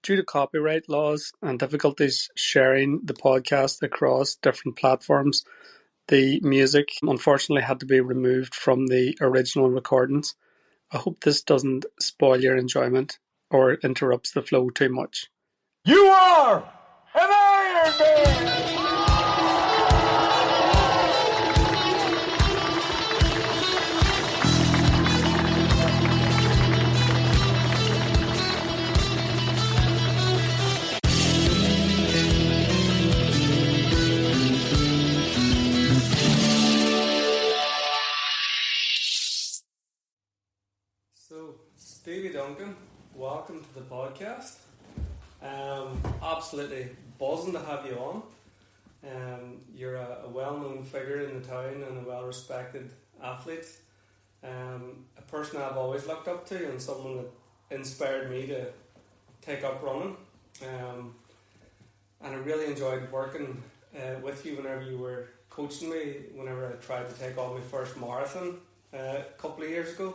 due to copyright laws and difficulties sharing the podcast across different platforms, the music unfortunately had to be removed from the original recordings. I hope this doesn't spoil your enjoyment or interrupts the flow too much. You are an Iron Man! So, Stephen Duncan, welcome to the podcast. Absolutely buzzing to have you on. You're a well-known figure in the town and a well-respected athlete. A person I've always looked up to and someone that inspired me to take up running. And I really enjoyed working with you whenever you were coaching me, whenever I tried to take on my first marathon a couple of years ago.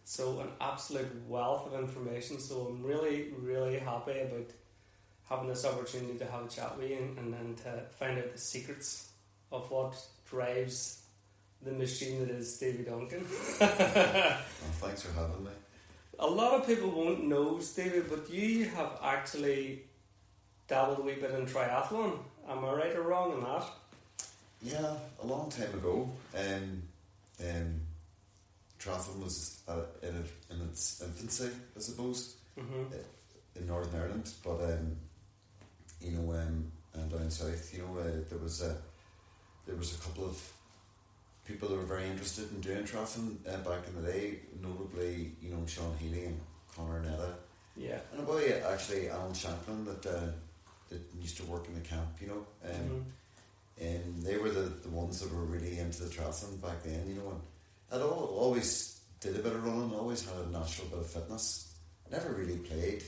So an absolute wealth of information. So I'm really, really happy about having this opportunity to have a chat with you and then to find out the secrets of what drives the machine that is Stevie Duncan. Well, thanks for having me. A lot of people won't know, Stevie, but you have actually dabbled a wee bit in triathlon. Am I right or wrong in that? Yeah, a long time ago. Triathlon was in its infancy, I suppose, in Northern Ireland. But and down south, there was a couple of people that were very interested in doing triathlon back in the day. Notably, Sean Healy and Conor Netta. Yeah. And a boy actually, Alan Shanklin, that used to work in the camp. And they were the ones that were really into the triathlon back then. And I'd always did a bit of running, always had a natural bit of fitness. Never really played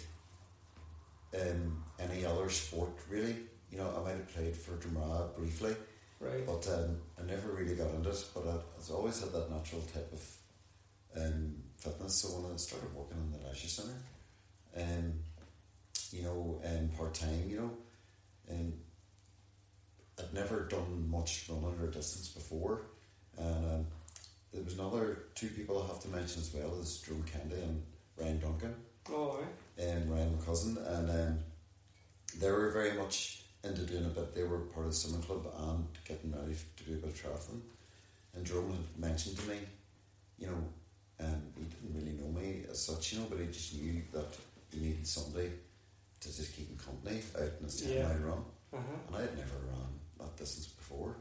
any other sport, really. I might have played for Drumara briefly, right. But I never really got into it. But I've always had that natural type of fitness. So when I started working in the leisure centre, part-time, and I'd never done much running or distance before. And there was another two people I have to mention as well, is Jerome Kennedy and Ryan Duncan. Oh, right. And Ryan, my cousin, and they were very much into doing a bit. They were part of the swimming club and getting ready to do a bit of triathlon. And Jerome had mentioned to me, he didn't really know me as such, but he just knew that he needed somebody to just keep him company out in his 10-mile run. And I had never run that distance before.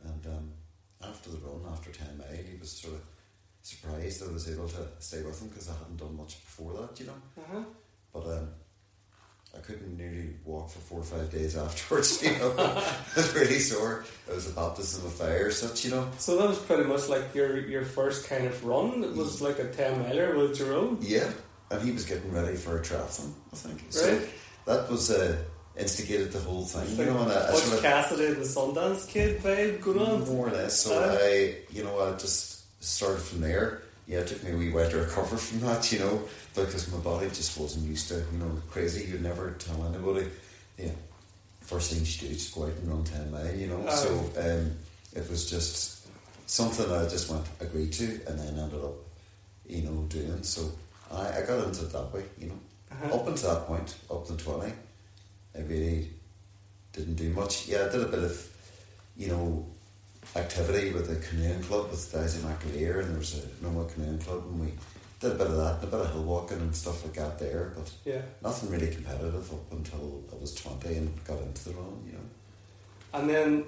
And after the run, after 10 mile, he was sort of surprised that I was able to stay with him because I hadn't done much before that, But I couldn't nearly walk for 4 or 5 days afterwards, I was really sore. It was a baptism of fire, such, So that was pretty much like your first kind of run. It was like a 10-miler with Jerome. Yeah, and he was getting ready for a triathlon, I think. Right. So that was instigated the whole thing, like And I Cassidy and the Sundance Kid vibe going on. More or less. So I just started from there. Yeah, it took me a wee while to recover from that, because my body just wasn't used to, crazy. You'd never tell anybody, first thing you do is just go out and run 10 mile, So it was just something I just agreed to and then ended up, doing. So I got into it that way, Up until that point, up to 20, I really didn't do much. Yeah, I did a bit of, activity with the canoeing club with Daisy McAleer, and there was a normal canoeing club, and we did a bit of that, and a bit of hill walking and stuff like that there, but nothing really competitive up until I was 20 and got into the run, And then,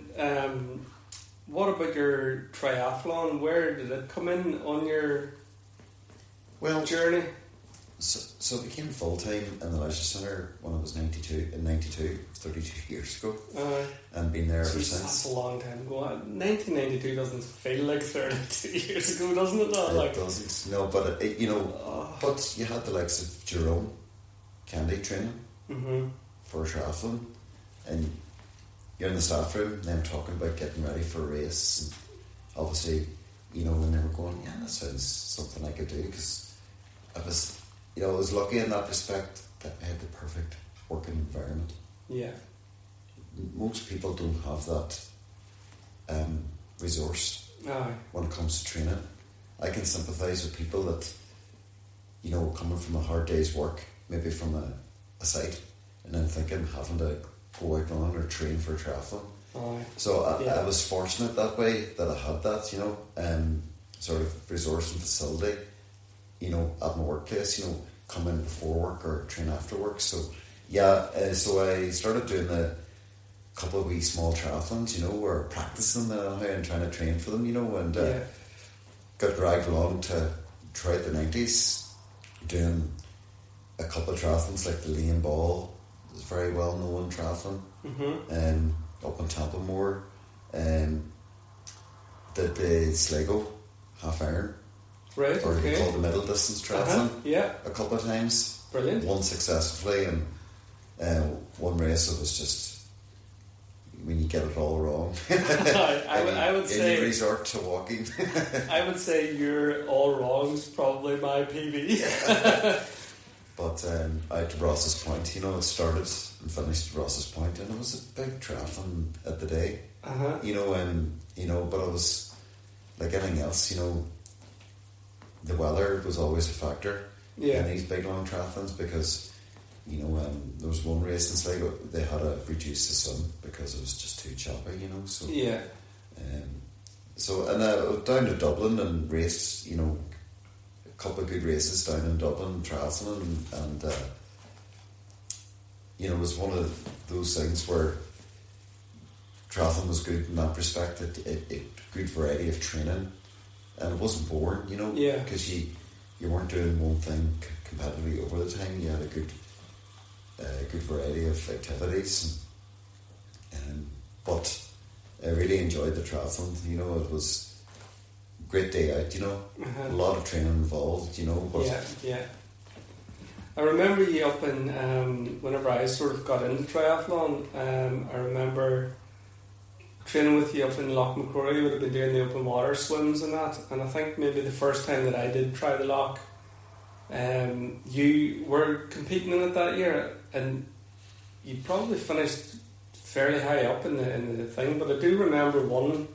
what about your triathlon? Where did it come in on your journey? So it became full-time in the leisure centre when I was 92, 32 years ago, and been there ever since. That's a long time ago. 1992 doesn't feel like 32 years ago, doesn't it? It doesn't, no, but but you had the likes of Jerome Kennedy training for a triathlon, and you're in the staff room, and them talking about getting ready for a race, and obviously, when they were going, that sounds something I could do, because I was lucky in that respect that I had the perfect working environment. Yeah. Most people don't have that resource Aye. when it comes to training. I can sympathise with people that, coming from a hard day's work, maybe from a site, and then thinking having to go out on or train for a triathlon. Aye. So I was fortunate that way, that I had that, sort of resource and facility, at my workplace, come in before work or train after work. So so I started doing a couple of wee small triathlons, where practicing and trying to train for them, and got dragged along to throughout the 90s, doing a couple of triathlons like the Lane Ball, it was a very well known triathlon, up in Templemore, did the Sligo half iron, right? Or Okay. called the middle distance triathlon, a couple of times. Brilliant. One successfully, and one race it was just when you get it all wrong. I would say you resort to walking. I would say your all wrongs probably my PB. But out to Ross's Point, it started and finished at Ross's Point, and it was a big triathlon at the day. But it was like anything else, the weather was always a factor in these big long triathlons, because there was one race in Sligo, they had to reduce the sun because it was just too choppy, so and I was down to Dublin and raced, a couple of good races down in Dublin triathlon, and it was one of those things where triathlon was good in that respect. It good variety of training, and it wasn't boring, because you weren't doing one thing competitively over the time. You had a good variety of activities, but I really enjoyed the triathlon. It was a great day out. A lot of training involved. But I remember you up in whenever I sort of got into triathlon. I remember training with you up in Loch Macquarie. You would have been doing the open water swims and that. And I think maybe the first time that I did try the loch, you were competing in it that year, and you probably finished fairly high up in the thing. But I do remember one.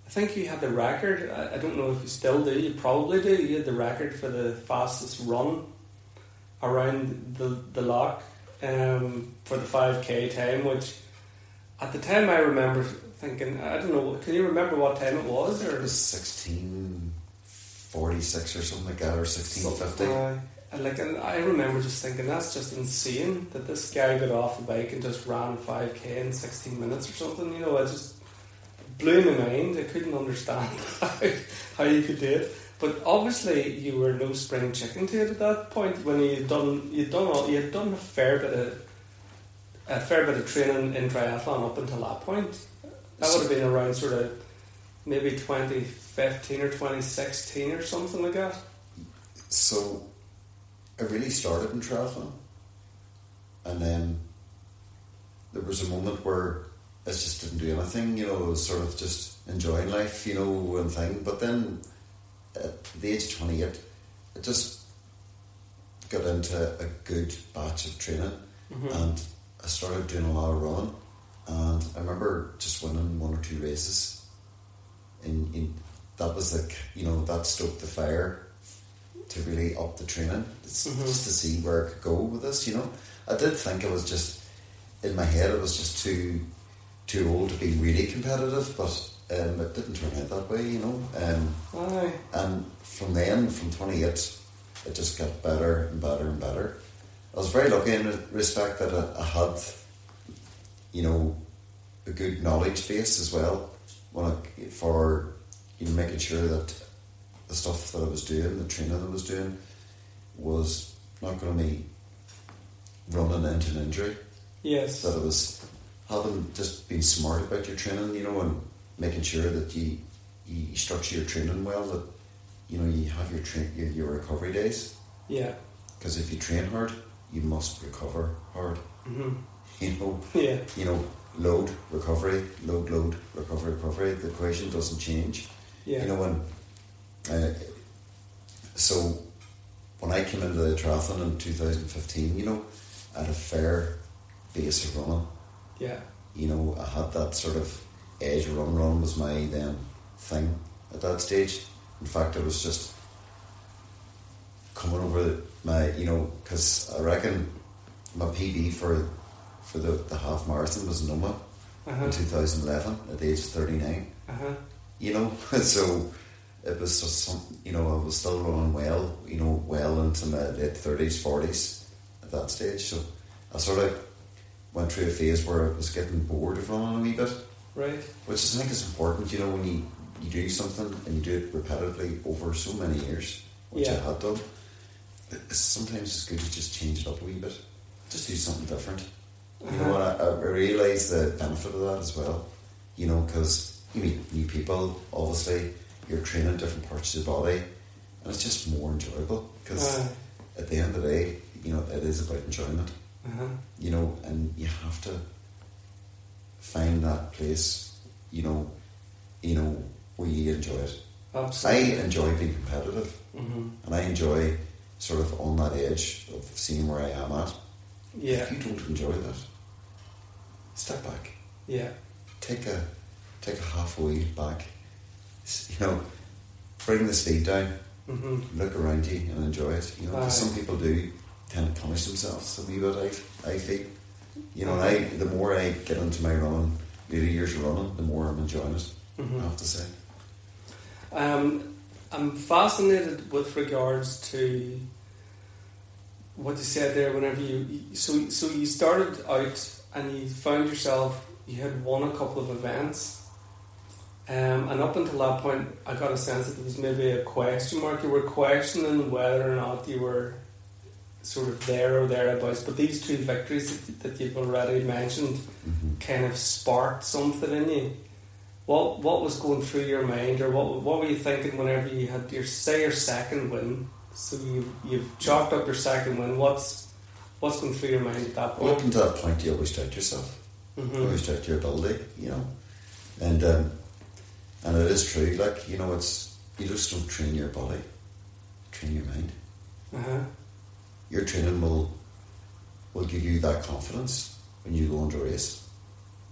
I think you had the record. I don't know if you still do. You probably do. You had the record for the fastest run around the loch for the 5k time, which at the time I remember thinking, I don't know, can you remember what time it was? Or it was 16:46 or something like that, or 16:50. And I remember just thinking, that's just insane that this guy got off the bike and just ran 5k in 16 minutes or something. It just blew my mind. I couldn't understand how you could do it. But obviously you were no spring chicken to it at that point, when you had done a fair bit of training in triathlon up until that point. That would have been around sort of maybe 2015 or 2016 or something like that. So I really started in triathlon, and then there was a moment where I just didn't do anything, I was sort of just enjoying life, and thing. But then at the age of 28, I just got into a good batch of training, and I started doing a lot of running, and I remember just winning one or two races, and that was like, that stoked the fire to really up the training, just to see where I could go with this. I did think it was just, in my head, it was just too old to be really competitive, but it didn't turn out that way, and from then, from 28, it just got better and better and better. I was very lucky in the respect that I had, a good knowledge base as well, for making sure that the stuff that I was doing, the training I was doing, was not going to be running into an injury. Yes. That it was having just been smart about your training, and making sure that you structure your training well, that you have your recovery days. Yeah. Because if you train hard, you must recover hard. Load, recovery, load, recovery. The equation doesn't change. Yeah. So when I came into the triathlon in 2015, at a fair pace of running. Yeah. You know, I had that sort of edge run. Run was my then thing at that stage. In fact, I was just coming over my, you know, because I reckon my PB for the half marathon was Noma in 2011 at the age of 39. You know, so it was just some, you know, I was still running well, you know, well into my late 30s, 40s at that stage. So I sort of went through a phase where I was getting bored of running a wee bit. Right. Which I think is important, you know, when you do something and you do it repetitively over so many years, which I had done. Sometimes it's good to just change it up a wee bit. Just do something different. You know, and I realise the benefit of that as well. You know, because you meet new people, obviously, you're training different parts of your body, and it's just more enjoyable. Because at the end of the day, you know, it is about enjoyment. You know, and you have to find that place, you know, where you enjoy it. Absolutely. I enjoy being competitive, and I enjoy sort of on that edge of seeing where I am at. Yeah. If you don't enjoy that, step back. Yeah. Take a halfway back. You know, bring the speed down. Look around you and enjoy it. You know, because some people do tend to punish themselves a wee bit. I feel. You know, and the more I get into my running, later years of running, the more I'm enjoying it. I have to say. I'm fascinated with regards to what you said there. Whenever you started out and you found yourself, you had won a couple of events, and up until that point, I got a sense that there was maybe a question mark. You were questioning whether or not you were sort of there or thereabouts. But these two victories that you've already mentioned kind of sparked something in you. What was going through your mind, or what were you thinking whenever you had your second win? So you've chalked up your second win. What's going through your mind at that point? Well, up until that point, you always doubt yourself. You always doubt your ability, you know. And it is true, like, you know, it's, you just don't train your body, train your mind. Your training will give you that confidence when you go into a race.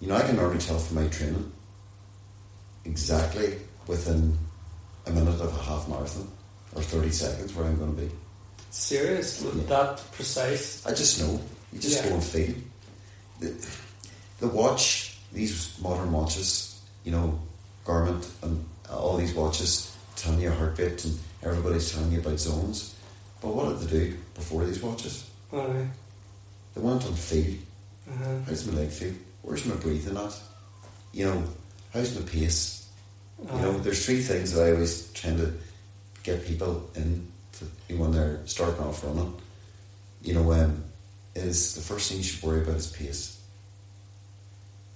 You know, I can normally tell from my training exactly within a minute of a half marathon or 30 seconds where I'm going to be. Serious? That precise? I just know. You just go and feel. The watch, these modern watches, you know, Garmin and all these watches telling you your heartbeat, and everybody's telling you about zones. But what did they do before these watches? They went on feel. How's my leg feel? Where's my breathing at? You know, how's my pace? You know, there's three things that I always tend to get people in to, when they're starting off running. You know, is the first thing you should worry about is pace.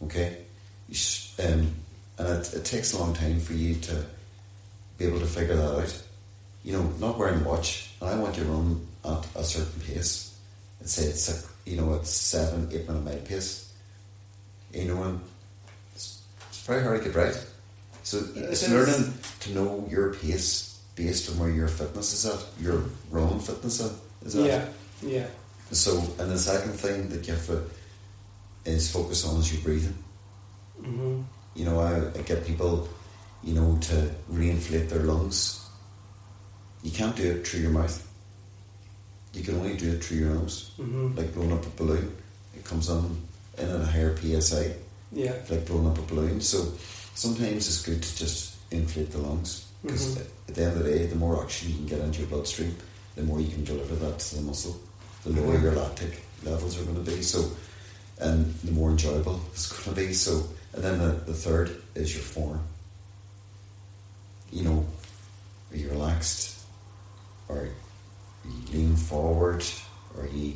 Okay? And it takes a long time for you to be able to figure that out. You know, not wearing a watch, and I want you to run at a certain pace. Let's say it's 7-8 minute mile pace. You know, and it's very hard to get right. So it's learning to know your pace based on where your fitness is at, your running fitness is at. Yeah. So, and the second thing that you have to is focus on is your breathing. You know, I get people, you know, to reinflate their lungs. You can't do it through your mouth. You can only do it through your nose. Like blowing up a balloon. It comes in at a higher PSI. Yeah. Like blowing up a balloon. So sometimes it's good to just inflate the lungs. Because at the end of the day, the more oxygen you can get into your bloodstream, the more you can deliver that to the muscle. The lower your lactic levels are going to be. So, and the more enjoyable it's going to be. So, and then the third is your form. You know, are you relaxed? Or you lean forward? Or you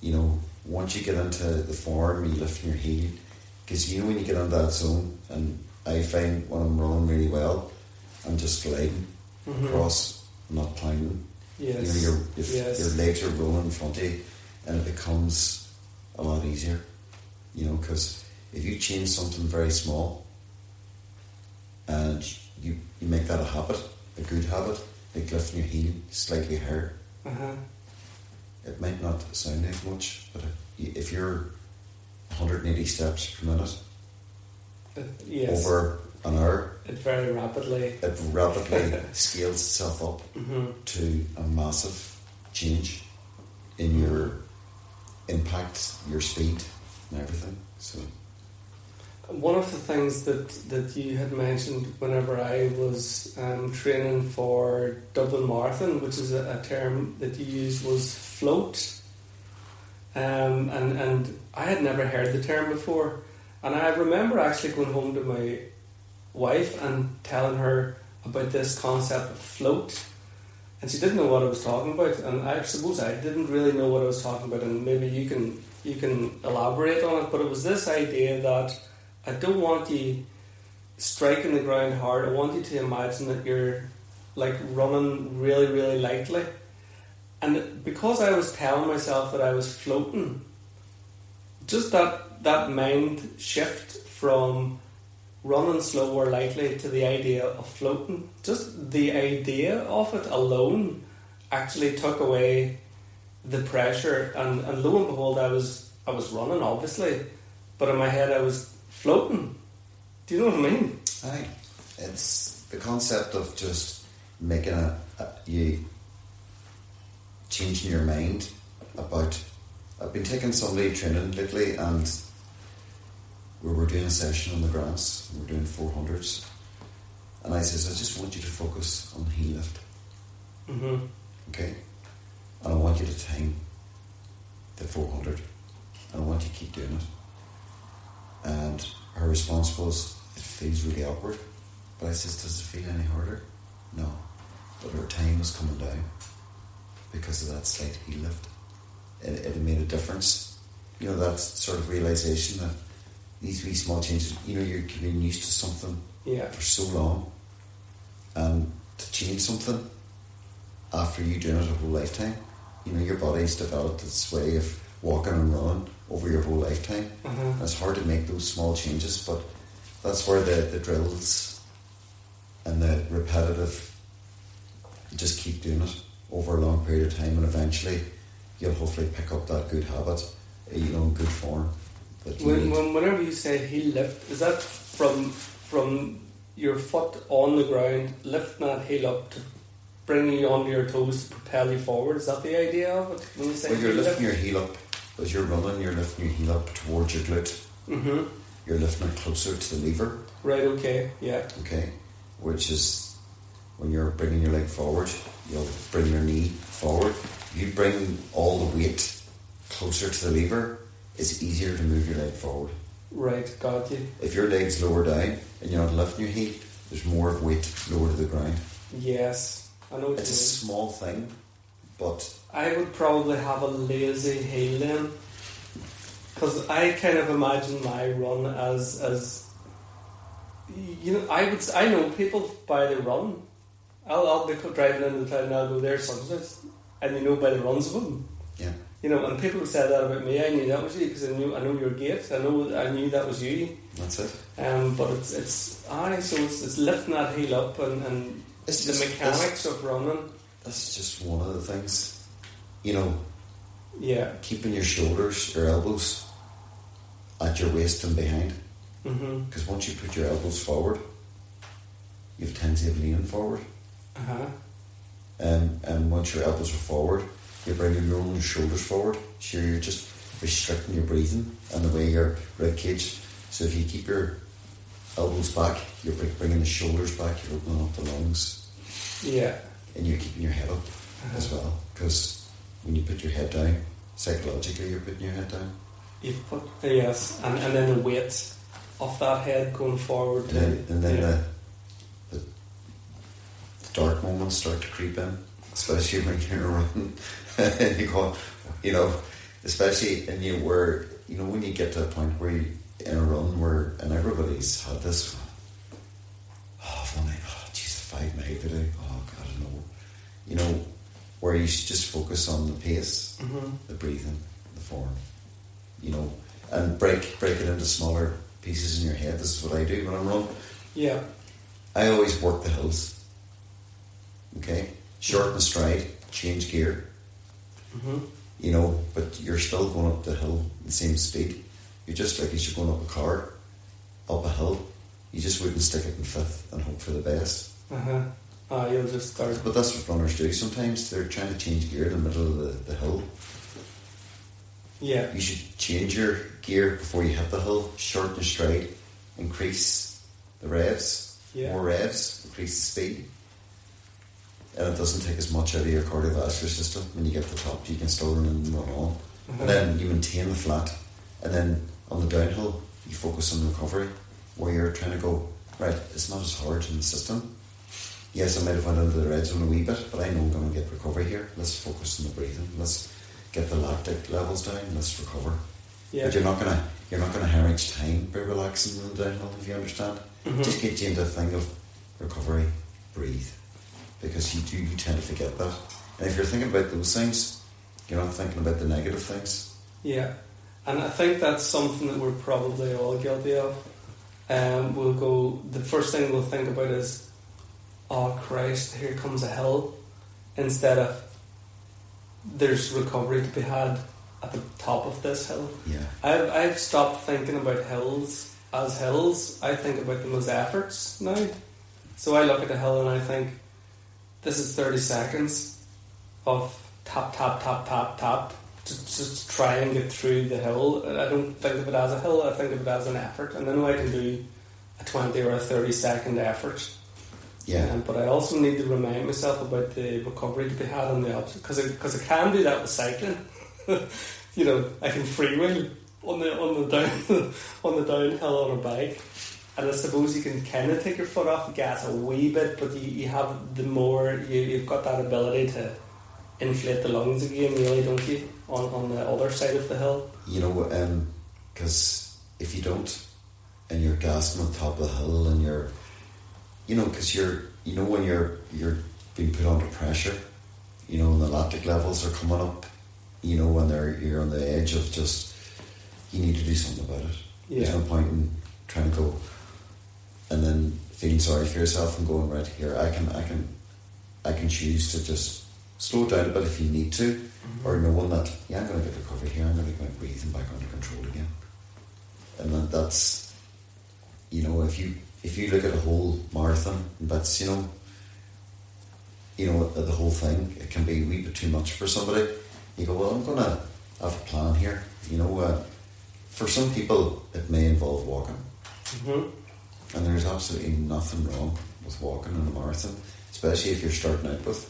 know, once you get into the form, you lift your heel. Because you know when you get into that zone, and I find when I'm running really well, I'm just gliding across, not climbing. Yes. You know, your legs are rolling in front of you, and it becomes a lot easier. You know, because if you change something very small, and you make that a habit, a good habit, like lifting your heel slightly higher, It might not sound like much, but if you're 180 steps per minute yes, over an hour, it very rapidly scales itself up mm-hmm. to a massive change in your impact, your speed, and everything. So, one of the things that you had mentioned whenever I was training for Dublin Marathon, which is a term that you used, was float. And I had never heard the term before. And I remember actually going home to my wife and telling her about this concept of float. And she didn't know what I was talking about. And I suppose I didn't really know what I was talking about. And maybe you can elaborate on it. But it was this idea that I don't want you striking the ground hard. I want you to imagine that you're like running really, really lightly. And because I was telling myself that I was floating, just that mind shift from running slow or lightly to the idea of floating, just the idea of it alone actually took away the pressure. And lo and behold, I was running, obviously, but in my head I was floating. Do you know what I mean? aye, it's the concept of just making you changing your mind about. I've been taking somebody training lately, and we were doing a session on the grass. We were doing 400s, and I says, I just want you to focus on heel lift, mm-hmm. okay? And I want you to time the 400, and I want you to keep doing it. And her response was, it feels really awkward. But I says, does it feel any harder? No. But her time was coming down because of that slight heel lift. It made a difference. You know, that sort of realisation that these wee small changes, you know, you're getting used to something for so long, and to change something after you doing it a whole lifetime, you know, your body's developed its way of walking and running over your whole lifetime. Mm-hmm. It's hard to make those small changes, but that's where the drills and the repetitive, you just keep doing it over a long period of time, and eventually you'll hopefully pick up that good habit, you know, in good form. Whenever you say heel lift, is that from your foot on the ground, lifting that heel up to bring you onto your toes to propel you forward? Is that the idea of it? When you say well, you're heel lifting lift? your heel up as you're running. You're lifting your heel up towards your glute. Mm-hmm. You're lifting it closer to the lever. Right. Okay. Yeah. Okay, which is when you're bringing your leg forward, you'll bring your knee forward. You bring all the weight closer to the lever, it's easier to move your leg forward. Right, got you. If your leg's lower down and you're not lifting your heel, there's more of weight lower to the ground. Yes, I know what it's a small thing, but I would probably have a lazy heel then, because I kind of imagine my run as you know, I know people by the run. I'll be driving into the town and I'll go there sometimes, and you know by the runs of them. Yeah. You know, and people said that about me. I knew that was you because I know your gait. I knew that was you. That's it. But it's lifting that heel up and it's the mechanics of running. That's just one of the things. You know. Yeah. Keeping your shoulders, your elbows at your waist and behind. Because once you put your elbows forward, you have a tendency of leaning forward. And once your elbows are forward, you're bringing your own shoulders forward. So you're just restricting your breathing and the way your rib cage. So if you keep your elbows back, you're bringing the shoulders back. You're opening up the lungs. Yeah. And you're keeping your head up as well. Because when you put your head down, psychologically you're putting your head down. You've put yes, and then the weight of that head going forward. And then the dark moments start to creep in, especially when you're running. And you go, you know, especially and you where you know when you get to a point where you in a run where and everybody's had this. Geez, 5 mile today. Oh God, I know. You know, where you should just focus on the pace, the breathing, the form. You know, and break it into smaller pieces in your head. This is what I do when I'm running. Yeah. I always work the hills. Okay? Shorten the stride, change gear. you know, but you're still going up the hill the same speed. You're just like as you're going up a car, up a hill. You just wouldn't stick it in fifth and hope for the best. You'll just start. But that's what runners do sometimes. They're trying to change gear in the middle of the hill. Yeah. You should change your gear before you hit the hill, shorten your stride, increase the revs, more revs, increase the speed. And it doesn't take as much out of your cardiovascular system. When you get to the top, you can still run on. And then you maintain the flat. And then on the downhill, you focus on recovery, where you're trying to go, right, it's not as hard in the system. Yes, I might have went into the red zone a wee bit, but I know I'm going to get recovery here. Let's focus on the breathing. Let's get the lactic levels down. Let's recover. Yeah. But you're not gonna hemorrhage time by relaxing in the downhill, if you understand. Just get you into a thing of recovery, breathe, because you tend to forget that. And if you're thinking about those things, you're not thinking about the negative things. Yeah, and I think that's something that we're probably all guilty of. We'll go. The first thing we'll think about is, oh Christ, here comes a hill, instead of there's recovery to be had at the top of this hill. Yeah, I've stopped thinking about hills as hills. I think about them as efforts now. So I look at a hill and I think, this is 30 seconds of tap, tap, tap, tap, tap to just try and get through the hill. I don't think of it as a hill, I think of it as an effort. And then I can do a 20 or a 30-second effort. Yeah. But I also need to remind myself about the recovery to be had on the opposite, because I can do that with cycling. You know, I can freewheel on the downhill on a bike, and I suppose you can kind of take your foot off the gas a wee bit, but you have you've got that ability to inflate the lungs again, really, don't you? On the other side of the hill. You know, because if you don't, and you're gasping on top of the hill, and you're, you know, because when you're being put under pressure, you know, and the lactic levels are coming up, you know, when you're on the edge of just, you need to do something about it. Yeah. There's no point in trying to go and then feeling sorry for yourself and going, right, here, I can choose to just slow down a bit if you need to, or knowing that, yeah, I'm going to get recovery here, I'm going to get my breathing back under control again. And then that's, you know, if you look at a whole marathon, that's, you know, the whole thing, it can be a wee bit too much for somebody. You go, well, I'm going to have a plan here. You know, for some people, it may involve walking. And there's absolutely nothing wrong with walking in a marathon, especially if you're starting out with.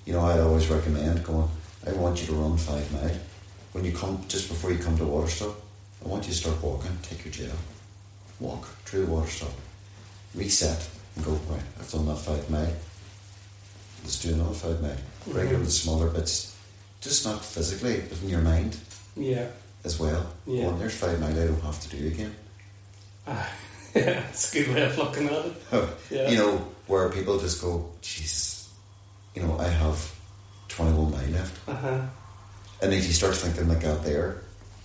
You know, I'd always recommend going, I want you to run 5 miles. When you come, just before you come to a water stop, I want you to start walking, take your gel, walk through the water stop, reset, and go, right, I've done that 5 miles. Let's do another 5 miles. Break it into smaller bits. Just not physically, but in your mind. Yeah. As well. Yeah. Well, there's 5 miles I don't have to do again. Yeah, it's a good way of looking at it. Yeah. You know, where people just go, Jesus, you know, I have 21 miles left. And if you start thinking like that there,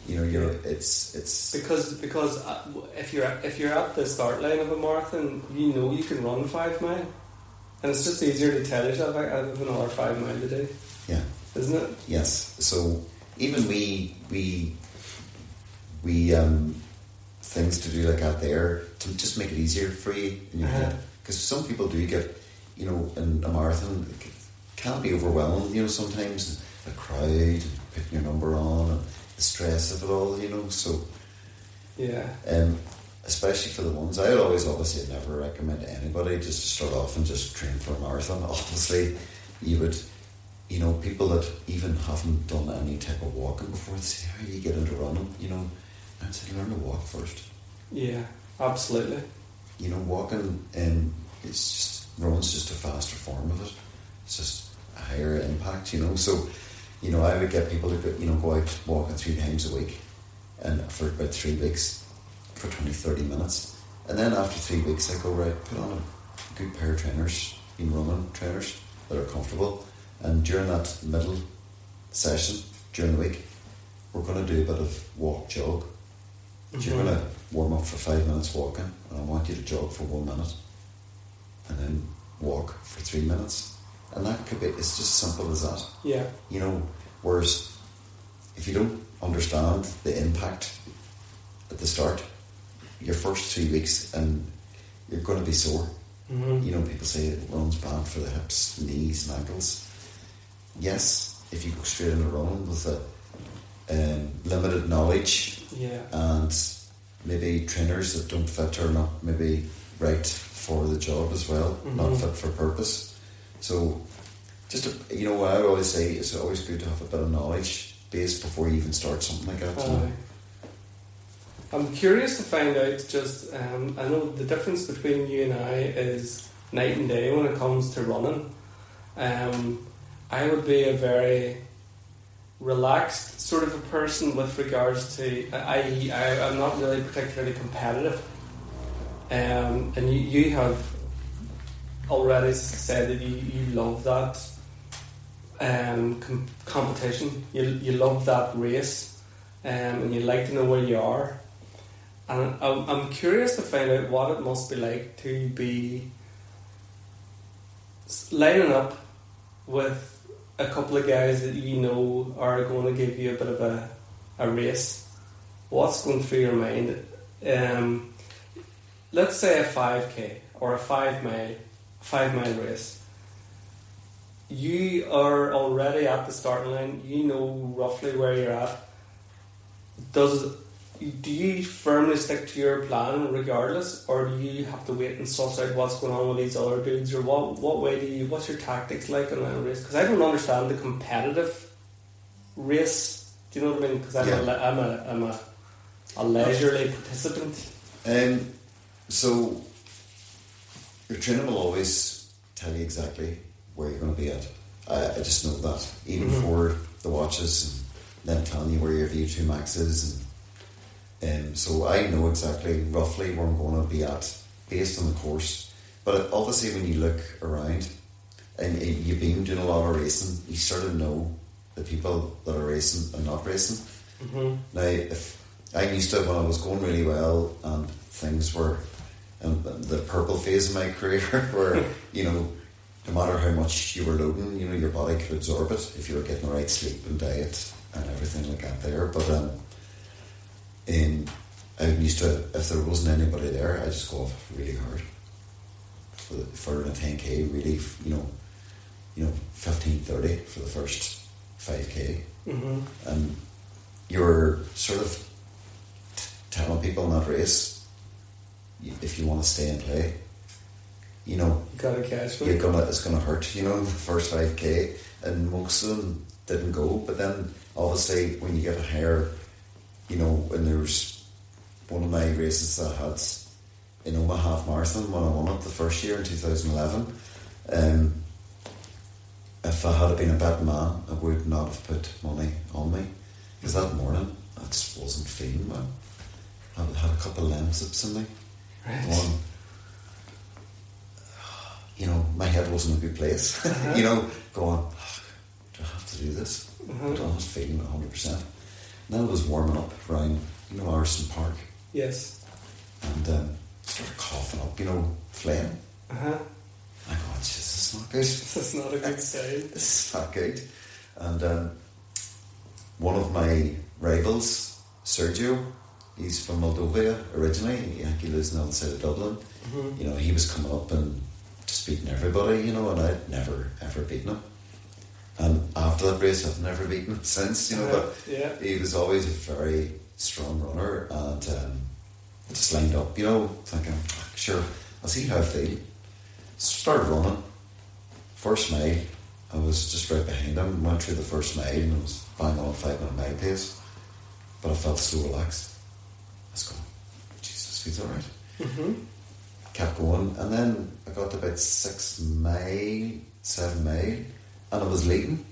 you know, it's because if you're at the start line of a marathon, you know you can run 5 miles, and it's just easier to tell yourself, I have another 5 miles a day. Yeah. Isn't it? Yes. So even we things to do like that there to just make it easier for you in your head, because some people do get, you know, in a marathon it can be overwhelming, you know, sometimes a crowd and putting your number on and the stress of it all, you know. So yeah, especially for the ones, I would always obviously never recommend to anybody just to start off and just train for a marathon. Obviously you would, you know, people that even haven't done any type of walking before, they say, how you get into running, you know. I'd say learn to walk first. Yeah, absolutely. You know, walking, it's just, running's just a faster form of it. It's just a higher impact, you know. So, you know, I would get people to go out walking 3 times a week, and for about 3 weeks, for 20-30 minutes. And then after 3 weeks, I go, right, put on a good pair of trainers, running trainers that are comfortable. And during that middle session, during the week, we're going to do a bit of walk, jog. So you're going to warm up for 5 minutes walking, and I want you to jog for 1 minute, and then walk for 3 minutes. And that could be, it's just simple as that. Yeah. You know, whereas if you don't understand the impact at the start, your first 3 weeks, and you're going to be sore. Mm-hmm. You know, people say running's bad for the hips, knees and ankles. Yes, if you go straight into running with a limited knowledge, and maybe trainers that don't fit or not maybe right for the job as well, not fit for purpose. So just, you know, I always say it's always good to have a bit of knowledge base before you even start something like that. You know? I'm curious to find out just, I know the difference between you and I is night and day when it comes to running. I would be a very relaxed sort of a person with regards to, I'm not really particularly competitive. And you have already said that you love that competition. You love that race, and you like to know where you are. And I'm curious to find out what it must be like to be lining up with a couple of guys that you know are going to give you a bit of a race. What's going through your mind? Let's say a 5k or a 5 mile race. You are already at the starting line. You know roughly where you're at. Do you firmly stick to your plan regardless, or do you have to wait and suss out what's going on with these other dudes, or what's your tactics like in a race? Because I don't understand the competitive race. Do you know what I mean? Because I'm a leisurely participant. So your trainer will always tell you exactly where you're going to be at. I just know that even before the watches, and them telling you where your V2 max is, and so I know exactly roughly where I'm going to be at based on the course. But obviously when you look around and you've been doing a lot of racing, you sort of know the people that are racing and not racing. Now, if I used to, when I was going really well and things were in the purple phase of my career where, you know, no matter how much you were loading, you know, your body could absorb it if you were getting the right sleep and diet and everything like that there. But I used to, if there wasn't anybody there, I just go off really hard for a 10k, really, you know, 15-30 for the first 5k, and you're sort of telling people in that race, if you want to stay and play, you know, you gotta catch it. It's gonna hurt, you know, the first 5k, and most of them didn't go. But then obviously when you get a higher, you know, when there was one of my races that I had in Omaha Half Marathon when I won it the first year in 2011, if I had been a betting man, I would not have put money on me, because that morning I just wasn't feeling well. I had a couple of lemsips in me. One, you know, my head wasn't in a good place. You know, going, do I have to do this? I don't was feeling 100%. And then I was warming up around, you know, Arston Park. Yes. And started coughing up, you know, phlegm. I go, this is not good. This is not a good sign. This is not good. And one of my rivals, Sergio, he's from Moldova originally. He lives on the other side of Dublin. You know, he was coming up and just beating everybody, you know, and I'd never ever beaten him. And after that race, I've never beaten him since, you know. But he was always a very strong runner, and I just lined up, you know, thinking, sure, I'll see how I feel. Started running. First mile, I was just right behind him. Went through the first mile and I was bang on 5 minute mile pace, but I felt so relaxed. I was going, Jesus, feels alright. Kept going, and then I got to about 7 mile, and I was leading,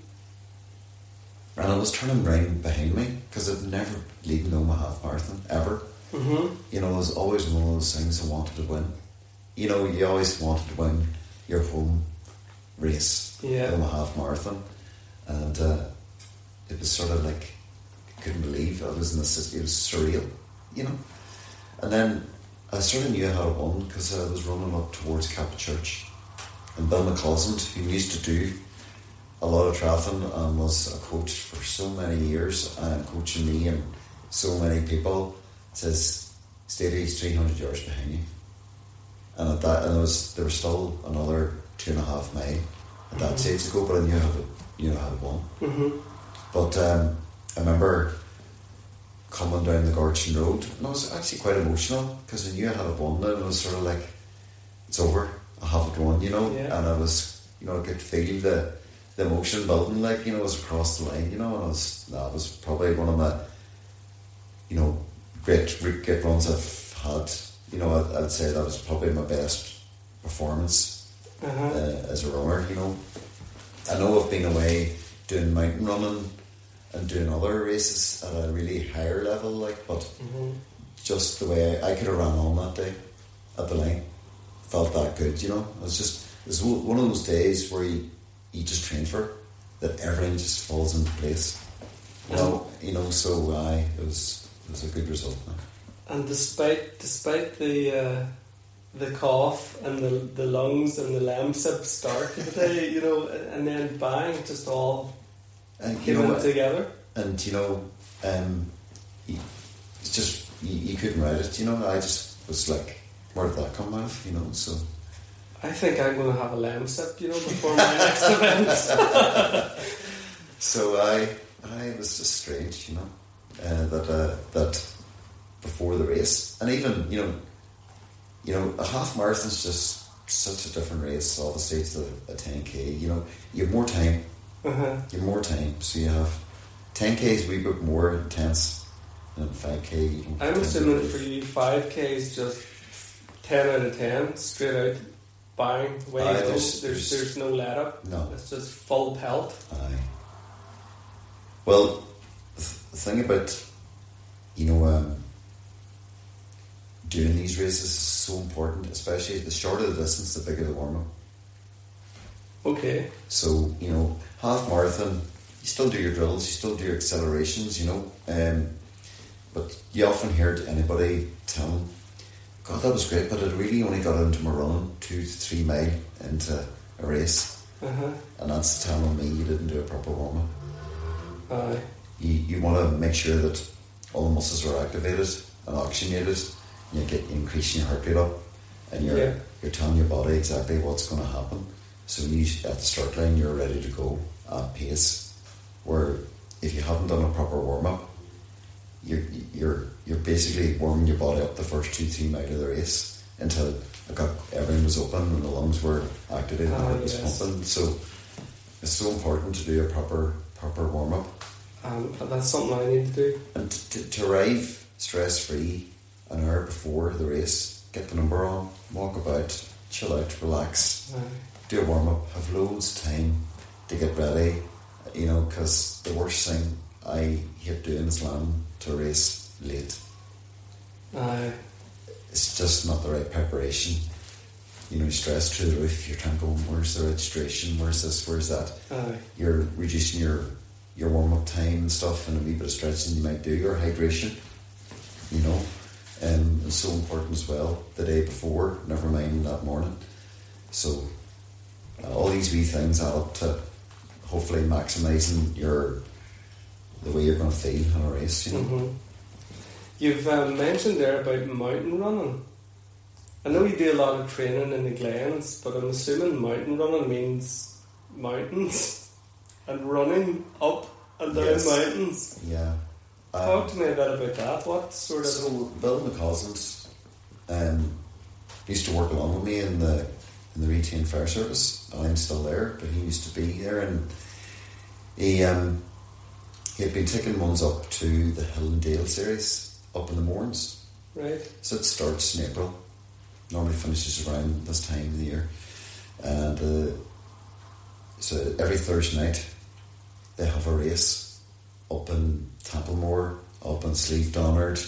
and I was turning round behind me because I'd never leading Omaha Half Marathon ever. You know, it was always one of those things I wanted to win. You know, you always wanted to win your home race, Omaha Half Marathon, and it was sort of like I couldn't believe I was in this. It was surreal, you know. And then I sort of knew how to win because I was running up towards Capel Church, and Bill McCausland, who used to do a lot of triathlon and was a coach for so many years and coaching me and so many people, says, Stevie's 300 yards behind you. And at that, and there was still another 2.5 miles at that stage to go, but I knew how to won. Mm-hmm. But I remember coming down the Gorchin Road, and I was actually quite emotional because I knew I had won, and it was sort of like, it's over, I have it won, Yeah. and I was, I could feel the emotion building, like, it was across the line, and it was probably one of my, great runs I've had. I'd say that was probably my best performance as a runner. I know I've been away doing mountain running and doing other races at a really higher level, but just the way I could have ran on that day at the line, felt that good. It was one of those days where you just train for that, everything just falls into place. So it was a good result. And despite the cough and the lungs and the lamsip start of the day, and then bang, it just all came together. And it's just you couldn't write it. I just was like, where did that come out of? So I think I'm going to have a lamsip, before my next event. So I was just strange, that before the race, and even a half marathon is just such a different race, obviously, to a 10k. You have more time. You have more time, so you have 10k is a wee bit more intense than 5k. You don't. I'm assuming for you 5k is just 10 out of 10, straight out, bang, way you go. There's no let up. No, it's just full pelt. Aye. Well, the thing about doing these races is so important, especially the shorter the distance, the bigger the warm up. Okay. So half marathon, you still do your drills, you still do your accelerations, but you often hear anybody tell them, God, that was great, but I really only got into my running 2 to 3 miles into a race, and that's telling me you didn't do a proper warm up. Aye. You want to make sure that all the muscles are activated and oxygenated, and you're increasing your heart rate up, and you're telling your body exactly what's going to happen. So at the start line, you're ready to go at pace. Where if you haven't done a proper warm up, you're basically warming your body up the first 2-3 miles of the race until everything was open and the lungs were activated and the heart was pumping. So it's so important to do a proper warm up. That's something I need to do. And to arrive stress free an hour before the race, get the number on, walk about, chill out, relax, do a warm up, have loads of time to get ready. Because the worst thing I hate doing is landing to a race late. It's just not the right preparation. You're stressed through the roof. You're trying to go, where's the registration? Where's this? Where's that? You're reducing your warm up time and stuff, and a wee bit of stretching you might do, your hydration. It's so important as well the day before, never mind that morning. So all these wee things add up to hopefully maximising the way you're going to feel in a race. You've mentioned there about mountain running. I know you do a lot of training in the glens, but I'm assuming mountain running means mountains and running up and down mountains. Yeah. Talk to me a bit about that. What sort of... So Bill McCausland used to work along with me in the Retained Fire Service, and I'm still there, but he used to be there, and he had been taking ones up to the Hill and Dale series up in the Mourns. Right. So it starts in April, normally finishes around this time of the year, and so every Thursday night they have a race up in Templemore, up in Sleeve Donard,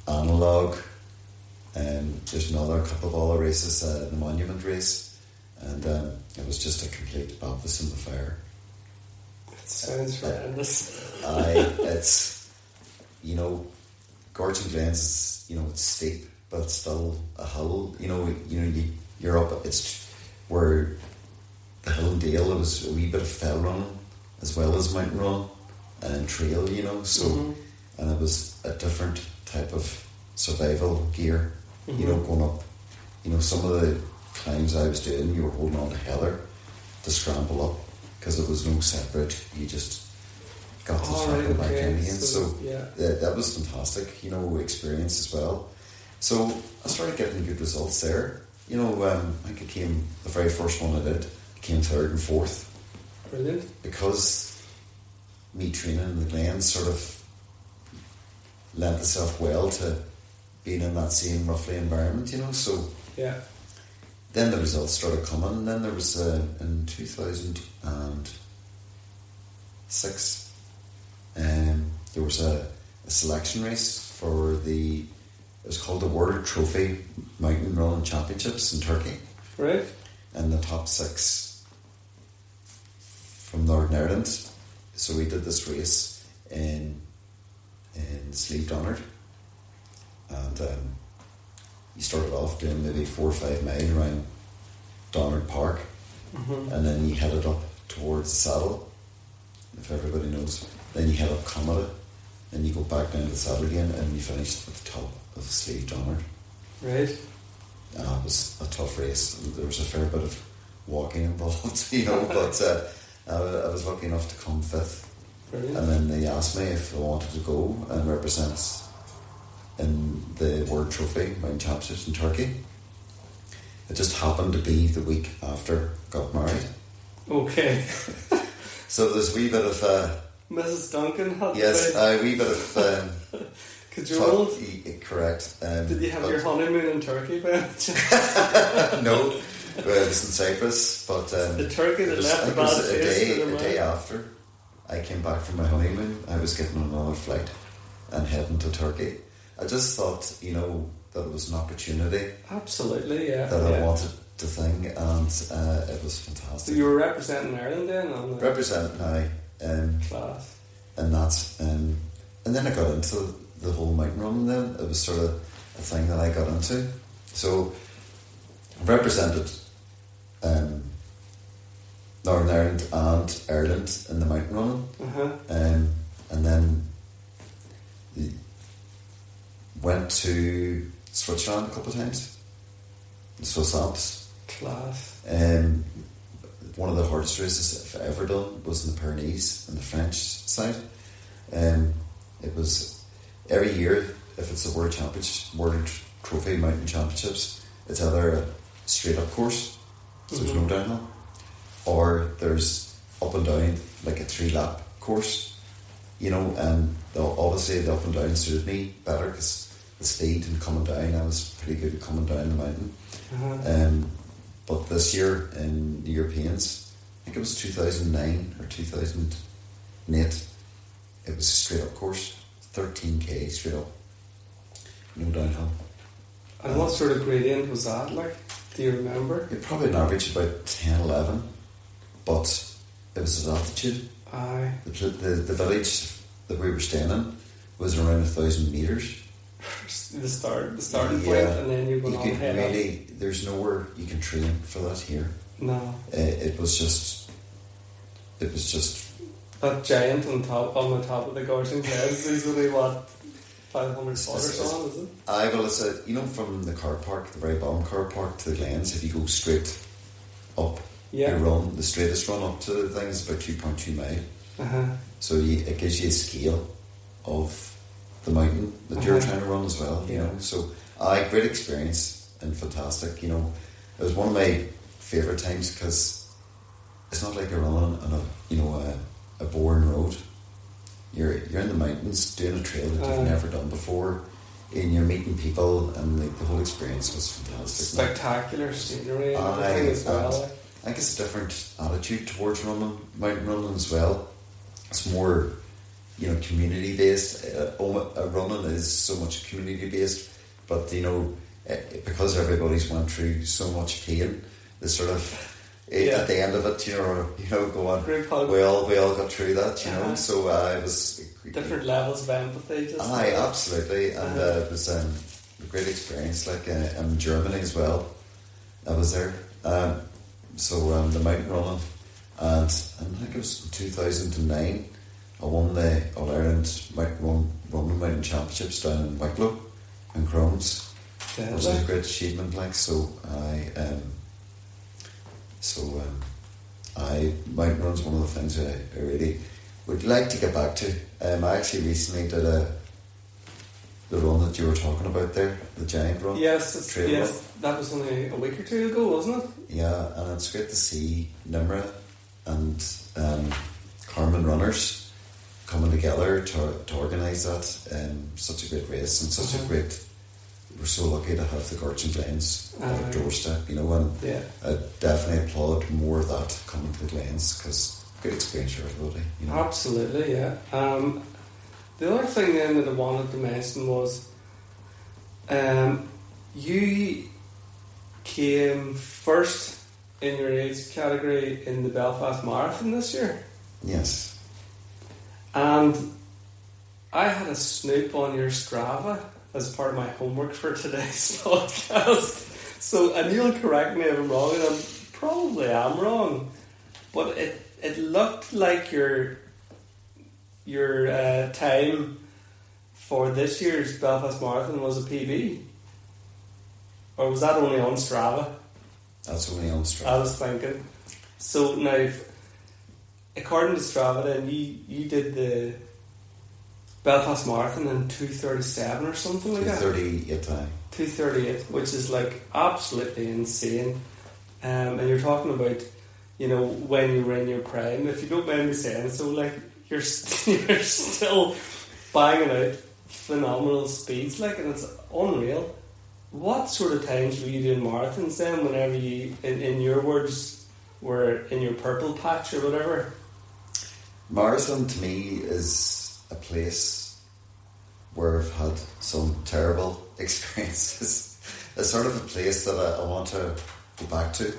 Analog, there's another couple of other races, the Monument race, and it was just a complete baptism of fire. It sounds horrendous. It's Gorge and Glens is it's steep, but it's still a hill. You're up. It's where the hill and dale, there was a wee bit of fell running as well as mountain run and trail, you know, so and it was a different type of survival gear, you know, going up, you know, some of the climbs I was doing, you were holding on to heather to scramble up because there was no separate, you just got to scramble back down again, so that was fantastic, you know, experience as well. So I started getting good results there, you know. I think it came, the very first one I did, I came third and fourth. Brilliant. Because me training in the Glens sort of lent itself well to being in that same roughly environment, you know, so then the results started coming, and then there was in 2006 there was a selection race for it was called the World Trophy Mountain Running Championships in Turkey, right, and the top 6 from Northern Ireland. So we did this race in Sleeve Donard, and you started off doing maybe 4 or 5 miles around Donard Park, and then you headed up towards the saddle, if everybody knows. Then you head up Commodore, and you go back down to the saddle again, and you finish at the top of Sleeve Donard. Right. And it was a tough race. There was a fair bit of walking involved, you know, but I was lucky enough to come 5th. Brilliant. And then they asked me if I wanted to go and represent in the World Trophy Mountain Championships in Turkey. It just happened to be the week after I got married. Okay. So there's a wee bit of Mrs. Duncan had a wee bit of cajoled. Correct. Did you have your honeymoon in Turkey, Ben? No, it was in Cyprus, but the Turkey that left the bad taste. A day after I came back from my honeymoon, I was getting on another flight and heading to Turkey. I just thought, you know, that it was an opportunity. Absolutely, yeah. That I wanted to thing, and it was fantastic. So you were representing Ireland then? Representing now. Class. And that's and then I got into the whole mountain running. Then it was sort of a thing that I got into. So I represented Northern Ireland and Ireland in the mountain running, and then went to Switzerland a couple of times, the Swiss Alps. Class. One of the hardest races I've ever done was in the Pyrenees on the French side. It was every year, if it's the World Trophy Mountain Championships, it's either a straight up course, so there's no downhill, or there's up and down, like a 3-lap course, you know. And obviously the up and down suited me better because the speed and coming down, I was pretty good at coming down the mountain. But this year in the Europeans, I think it was 2009 or 2008, it was a straight up course, 13k straight up, no downhill. And what sort of gradient was that like? Do you remember? It probably an average about 10, 11, but it was at altitude. Aye. The village that we were staying in was around 1,000 metres. The starting point, and then you're going on head really, there's nowhere you can train for that here. No. It was just that giant on the top of the Gorton Glens is only what, 500 foot or so, is it? Well, it's you know, from the car park, the very bottom car park to the Glens, if you go straight up, you run the straightest run up to the thing is about 2.2 miles. So it gives you a scale of the mountain that you're trying to run as well, you know. So great experience and fantastic, you know. It was one of my favourite times because it's not like you're running on a boring road. You're in the mountains doing a trail that you've never done before, and you're meeting people, and the whole experience was fantastic. Spectacular scenery and everything as well. I think it's a different attitude towards mountain running as well. It's more, you know, community based. Running is so much community based, but you know, because everybody's went through so much pain, the sort of at the end of it, you know, go on. We all got through that, you know. So it was different levels of empathy. Absolutely, and it was a great experience. Like in Germany as well, I was there. So the mountain running, and I think it was in 2009. I won the All Ireland Running Mountain Championships down in Wicklow, in Crohn's. It was a great achievement, like so. Mountain run's one of the things I really would like to get back to. I actually recently did the run that you were talking about there, the giant run. Yes, run. That was only a week or two ago, wasn't it? Yeah, and it's great to see Nimra and Carmen runners coming together to organise that. Such a great race and such a great. We're so lucky to have the Gorge and Glens at our doorstep, and I definitely applaud more of that coming to the Glens because good experience for everybody. Absolutely, yeah. The other thing then that I wanted to mention was you came first in your age category in the Belfast Marathon this year. Yes. And I had a snoop on your Strava as part of my homework for today's podcast. So, and you'll correct me if I'm wrong, and I probably am wrong, but it looked like your time for this year's Belfast Marathon was a PB. Or was that only on Strava? That's only on Strava. I was thinking. So now, according to Strava, then you did the Belfast Marathon in 2:37 or something like that. 2:38 time. 2:38, which is like absolutely insane. And you're talking about, when you were in your prime. If you don't mind me saying so, like you're still banging out phenomenal speeds, like, and it's unreal. What sort of times were you doing marathons then? Whenever you, in your words, were in your purple patch or whatever. Marathon to me is a place where I've had some terrible experiences. It's sort of a place that I want to go back to.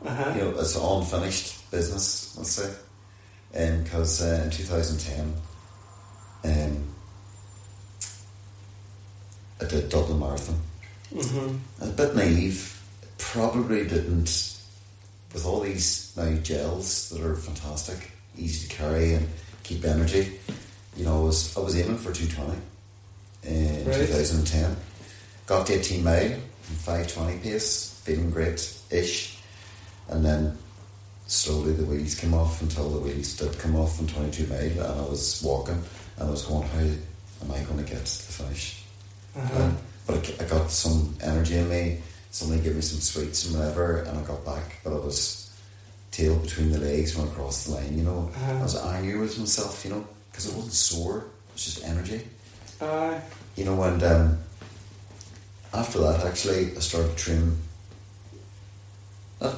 It's an unfinished business, let's say. Because in 2010, I did Dublin Marathon. A bit naive, probably didn't, with all these now gels that are fantastic, easy to carry and keep energy. I was aiming for 2:20 in 2010. Got to 18 mile in 5:20 pace, feeling great-ish, and then slowly the wheels came off until the wheels did come off in 22 mile, and I was walking and I was going, how am I going to get to the finish? But I got some energy in me. Somebody gave me some sweets and whatever, and I got back. But I was tail between the legs when I crossed the line. I was angry with myself, because it wasn't sore. It was just energy. And after that, actually, I started training. I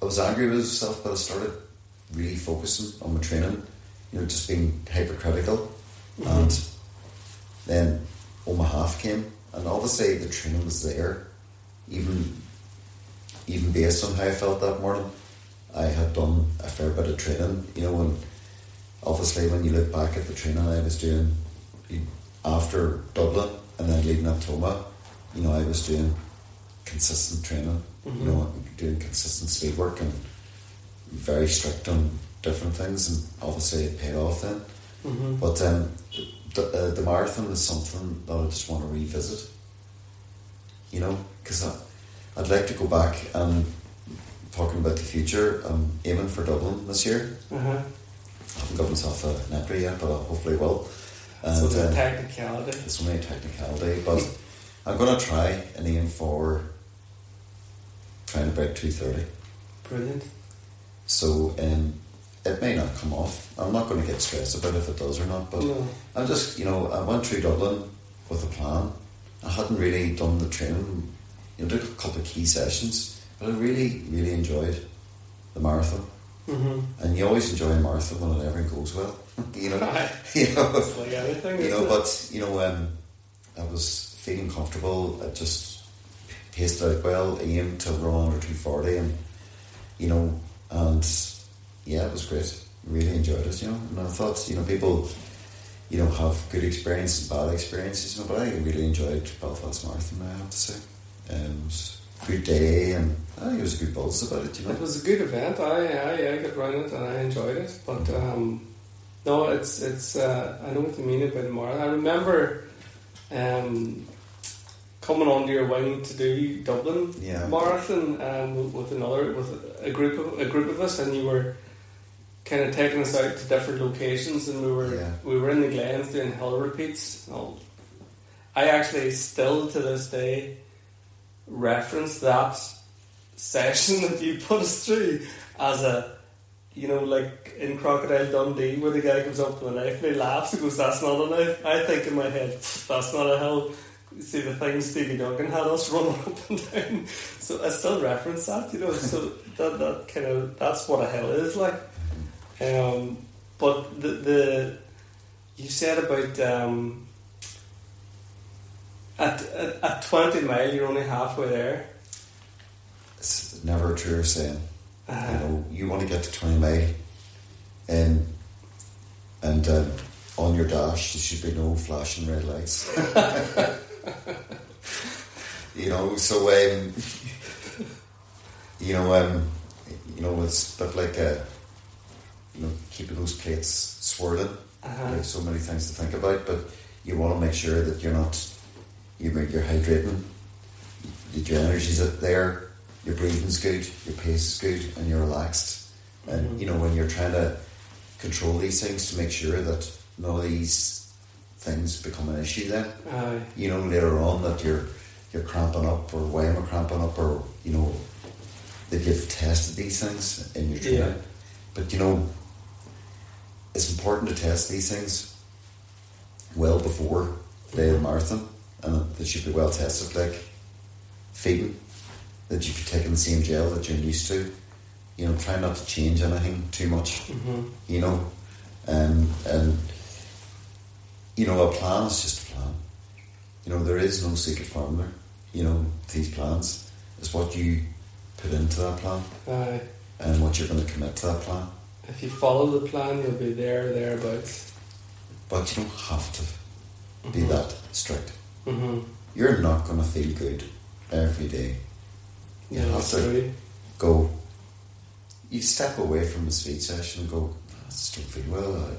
was angry with myself, but I started really focusing on my training. Just being hypercritical, and then Omaha came. And obviously the training was there, even based on how I felt that morning. I had done a fair bit of training, and obviously when you look back at the training I was doing after Dublin and then leading up to Omaha, I was doing consistent training, doing consistent speed work and very strict on different things, and obviously it paid off then. But the marathon is something that I just want to revisit, because I'd like to go back and talking about the future. I'm aiming for Dublin this year. I haven't got myself a entry yet, but I hopefully will. And, so it's a technicality. It's only a technicality, but I'm going to try and aim for trying to break 2:30. Brilliant. So it may not come off. I'm not going to get stressed about if it does or not, but I'm just, I went through Dublin with a plan. I hadn't really done the training, did a couple of key sessions, but I really, really enjoyed the marathon. And you always enjoy a marathon when everything goes well. It's like anything, but I was feeling comfortable. I just paced out well, aimed to run under 2:40, and it was great. Really enjoyed it, and I thought, people, have good experiences and bad experiences, but I really enjoyed Belfast Marathon, I have to say. good day, and I think it was a good buzz about it. It was a good event. I got round it and I enjoyed it. But no, it's I know what you mean about Mara. I remember coming under your wing to do Dublin Marathon with a group of us, and you were kind of taking us out to different locations, and we were in the Glens doing hill repeats. I actually still to this day reference that session that you put us through as a, like in Crocodile Dundee, where the guy comes up to a knife and he laughs and goes, "That's not a knife." I think in my head, "That's not a hill." See the thing Stephen Duncan had us running up and down. So I still reference that, so that kind of, that's what a hill is like. But the you said about at 20 mile you're only halfway there. It's never a truer saying. You want to get to 20 mile, and on your dash there should be no flashing red lights. So it's a bit like keeping those plates swirling. You have so many things to think about, but you want to make sure that you're hydrating, that your energy's up there, your breathing's good, your pace is good, and you're relaxed. And when you're trying to control these things to make sure that none of these things become an issue then. Later on that you're cramping up, or why am I cramping up, or that you've tested these things in your training. But it's important to test these things well before the marathon, and they should be well tested, like feeding, that you could take in the same gel that you're used to. Try not to change anything too much. A plan is just a plan. There is no secret formula. These plans is what you put into that plan. And what you're going to commit to that plan. If you follow the plan, you'll be thereabouts. But you don't have to be that strict. You're not going to feel good every day. You have to go. You step away from the speed session and go, "I just don't feel well,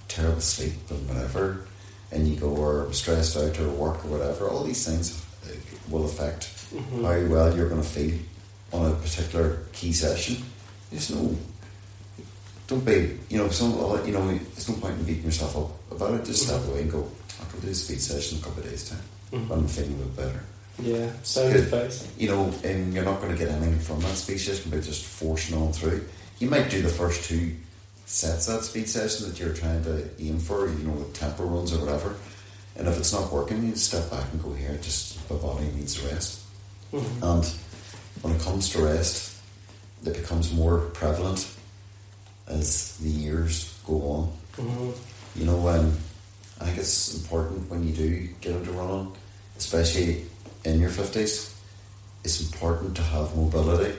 terrible sleep and whatever," and you go, or stressed out, or work, or whatever. All these things will affect how well you're going to feel on a particular key session. Don't be, there's no point in beating yourself up about it. Just step away and go, "I can do a speed session in a couple of days' time. I'm feeling a bit better." Yeah, sound advice. And you're not going to get anything from that speed session by just forcing on through. You might do the first 2 sets of that speed session that you're trying to aim for, with tempo runs or whatever. And if it's not working, you step back and go, "Here, just my body needs rest." And when it comes to rest, it becomes more prevalent as the years go on. I think it's important when you do get into running, especially in your 50s, it's important to have mobility,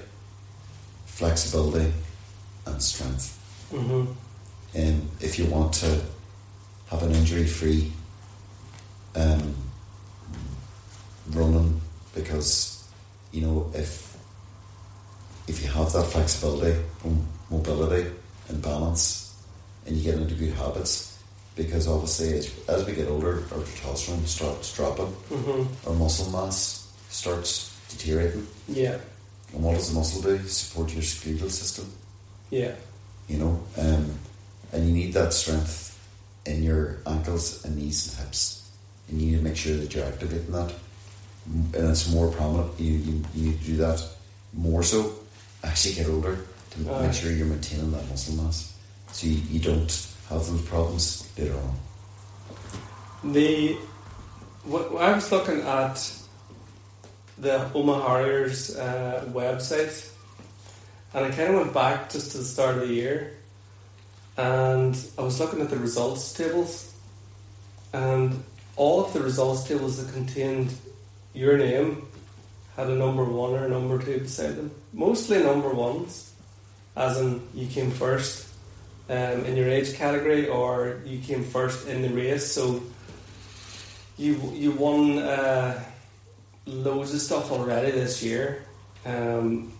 flexibility, and strength. And if you want to have an injury-free running, because if you have that flexibility, mobility, and balance, and you get into good habits, because obviously as we get older, our testosterone starts dropping, our muscle mass starts deteriorating. And what does the muscle do? Support your skeletal system. And you need that strength in your ankles and knees and hips, and you need to make sure that you're activating that, and it's more prominent. You need to do that more so as you get older, to make sure you're maintaining that muscle mass, so you don't have those problems later on. I was looking at the Omaha Harriers website, and I kind of went back just to the start of the year, and I was looking at the results tables, and all of the results tables that contained your name had a number 1 or a number 2 beside them. Mostly number 1s, as in you came first in your age category, or you came first in the race. So you won loads of stuff already this year, and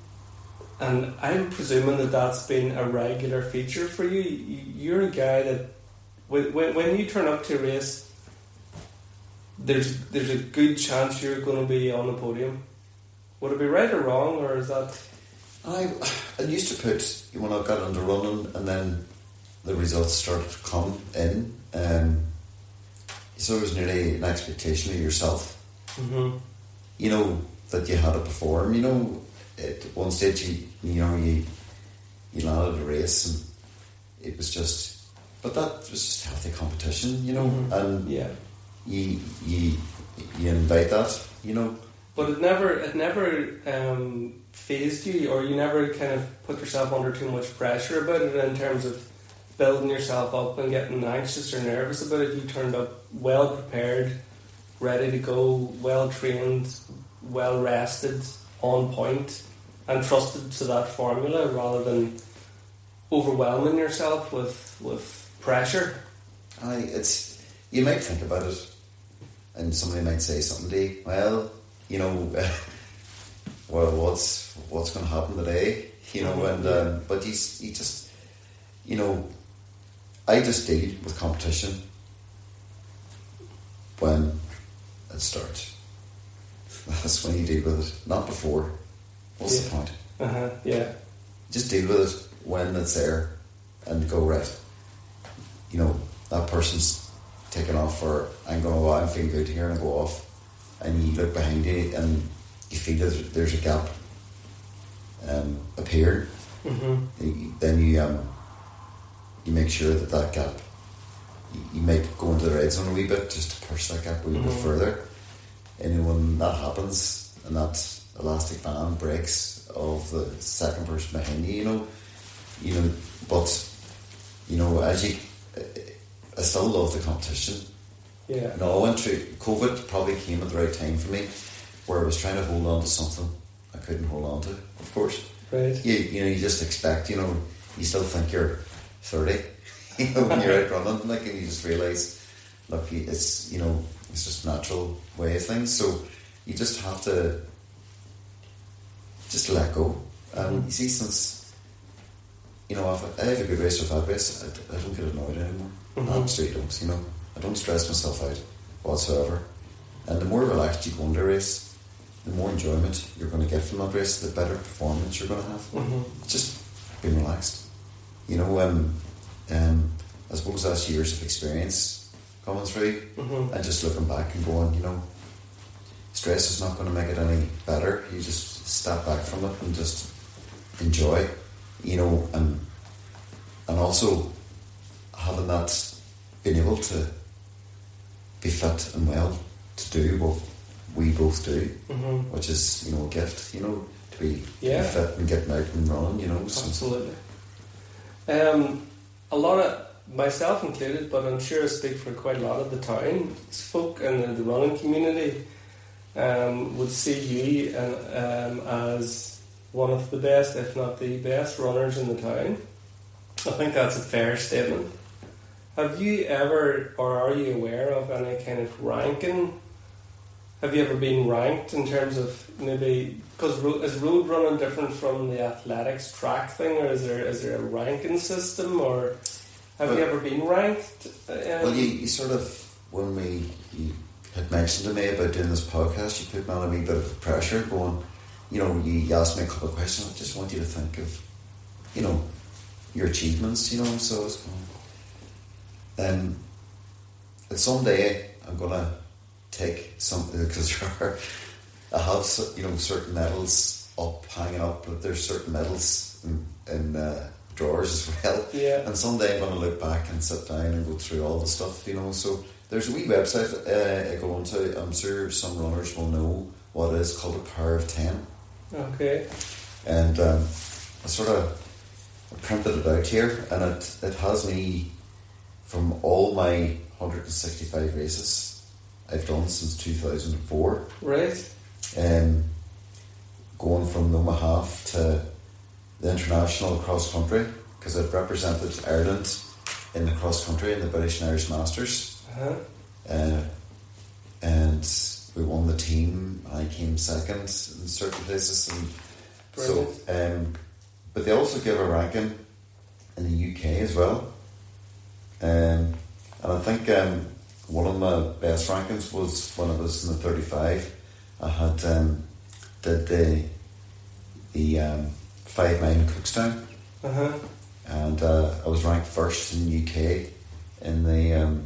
I'm presuming that that's been a regular feature for you. You're a guy that when you turn up to a race, there's a good chance you're going to be on the podium. Would it be right or wrong, or is that? I used to put when I got into running, and then the results started to come in. So it was nearly an expectation of yourself. Mm-hmm. You know that you had to perform. You know, at one stage you landed a race, and it was just. But that was just healthy competition, you know, mm-hmm. and yeah. You invite that, you know. But it never phased you, or you never kind of put yourself under too much pressure about it in terms of building yourself up and getting anxious or nervous about it. You turned up well prepared, ready to go, well trained, well rested, on point, and trusted to that formula rather than overwhelming yourself with pressure. You might think about it, and somebody might say something to you. Well, you know, well, what's going to happen today? You know, and but you just, you know, I just deal with competition when it starts. That's when you deal with it, not before. What's the point? Yeah. Just deal with it when it's there, and go right. You know, that person's taken off, or I'm feeling good here, and I go off, and you look behind you and you feel that there's a gap appear. Mm-hmm. Then you make sure that gap, you might go into the red zone a wee bit just to push that gap a wee bit further. And when that happens, and that elastic band breaks of the second person behind you, you know, but you know, I still love the competition. Yeah. No, I went through COVID. Probably came at the right time for me, where I was trying to hold on to something I couldn't hold on to. Of course, right. You know, you just expect. You know, you still think you're 30. You know, when you're out running, like, and you just realise, look, it's, you know, it's just a natural way of things. So you just have to just let go. And you see, since, you know, if I have a good race or bad race, I don't get annoyed anymore. Mm-hmm. Absolutely don't. You know, I don't stress myself out whatsoever. And the more relaxed you go into a race, the more enjoyment you're going to get from that race, the better performance you're going to have. Mm-hmm. Just being relaxed. You know, I suppose that's years of experience coming through, and just looking back and going, you know, stress is not going to make it any better. You just step back from it and just enjoy, you know, and also having that, being able to be fit and well to do what we both do, which is, you know, a gift, you know, to be fit and getting out and running, you know. Absolutely. A lot of, myself included, but I'm sure I speak for quite a lot of the townsfolk and the running community, would see you as one of the best, if not the best, runners in the town. I think that's a fair statement. Have you ever, or are you aware of any kind of ranking? Have you ever been ranked in terms of maybe, because is road running different from the athletics track thing, or is there a ranking system, or have you ever been ranked? Well, you sort of, when you had mentioned to me about doing this podcast, you put me on a wee bit of pressure going, you know, you asked me a couple of questions. I just want you to think of, you know, your achievements, you know. So I was going, someday I'm going to take something, because I have, you know, certain medals hanging up, but there's certain medals in drawers as well. Yeah. And someday I'm going to look back and sit down and go through all the stuff, you know. So there's a wee website I go onto. I'm sure some runners will know what it is, called a Power of 10. Okay. And I sort of printed it out here, and it has me from all my 165 races I've done since 2004. Right. Going from Noma Half to the international cross country, because I've represented Ireland in the cross country in the British and Irish Masters. And we won the team. I I came second in certain places, and Brilliant. but they also give a ranking in the UK as well, and I think one of my best rankings was when I was in the 35. I had did the 5 mile in Cookstown, and I was ranked first in the UK in the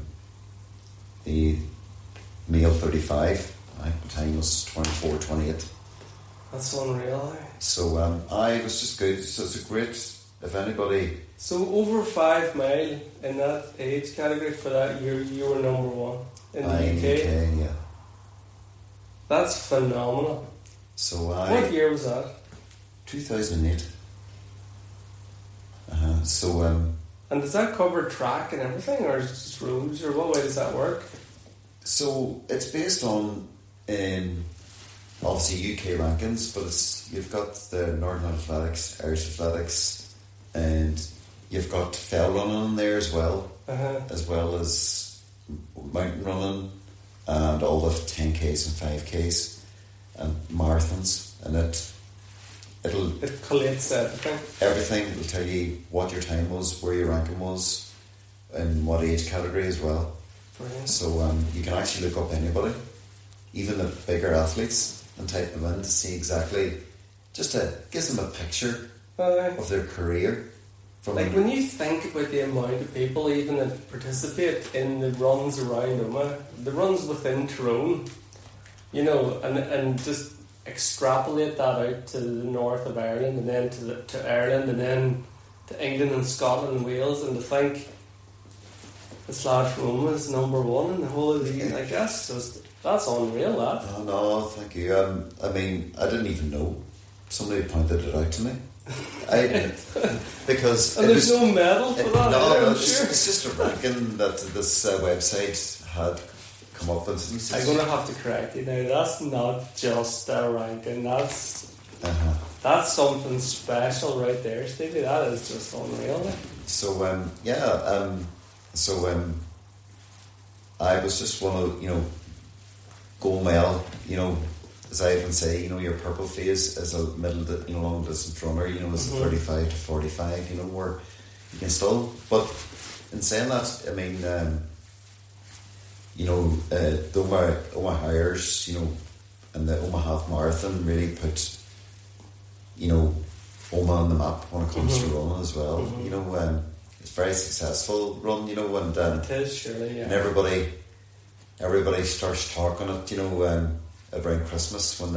male 35. I think the time was 24:28. That's unreal. So I was just good. So it's a great, if anybody. So over 5 mile in that age category for that year, you were number one in the UK. Yeah. That's phenomenal. So What year was that? 2008. So And does that cover track and everything, or is it just roads, or what way does that work? So it's based on obviously UK rankings, but you've got the Northern Athletics, Irish Athletics, and you've got fell running in there as well as mountain running, and all the 10Ks and 5Ks and marathons, and it collates everything. Everything will tell you what your time was, where your ranking was, and what age category as well. Brilliant. So you can actually look up anybody, even the bigger athletes, and type them in to see exactly, just to give them a picture of their career. Like when you think about the amount of people even that participate in the runs around Omagh, the runs within Tyrone, you know, and just extrapolate that out to the north of Ireland, and then to Ireland, and then to England and Scotland and Wales, and to think this lad from Omagh is number one in the whole of the, I guess, that's unreal, that. Oh, no, thank you. I mean, I didn't even know. Somebody pointed it out to me. Because and there's no medal for that. No, it's just a ranking that this website had come up with. I'm going to have to correct you now. That's not just a ranking. That's something special right there, Stevie. That is just unreal. So I was just one of, gold medal, as I even say, your purple phase as a long distance runner, as a 35 to 45, where you can still, but in saying that, I mean, the Omagh Hires, and the Omagh Half Marathon really put, Omagh on the map when it comes to running as well. It's a very successful run, and it is, surely, yeah. And everybody starts talking it, around Christmas when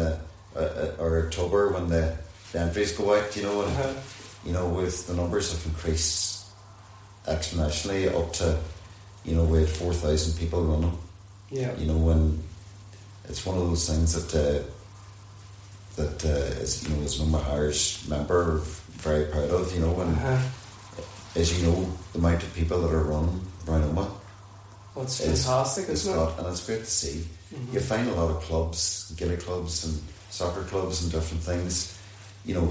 or October when the entries go out, and with the numbers have increased exponentially up to, we had 4,000 people running. Yeah. When it's one of those things that is, as an Omagh Irish member, very proud of, and as you know, the amount of people that are running around Omagh. Well, it's fantastic, isn't it? And it's great to see. You find a lot of clubs, gilly clubs and soccer clubs and different things,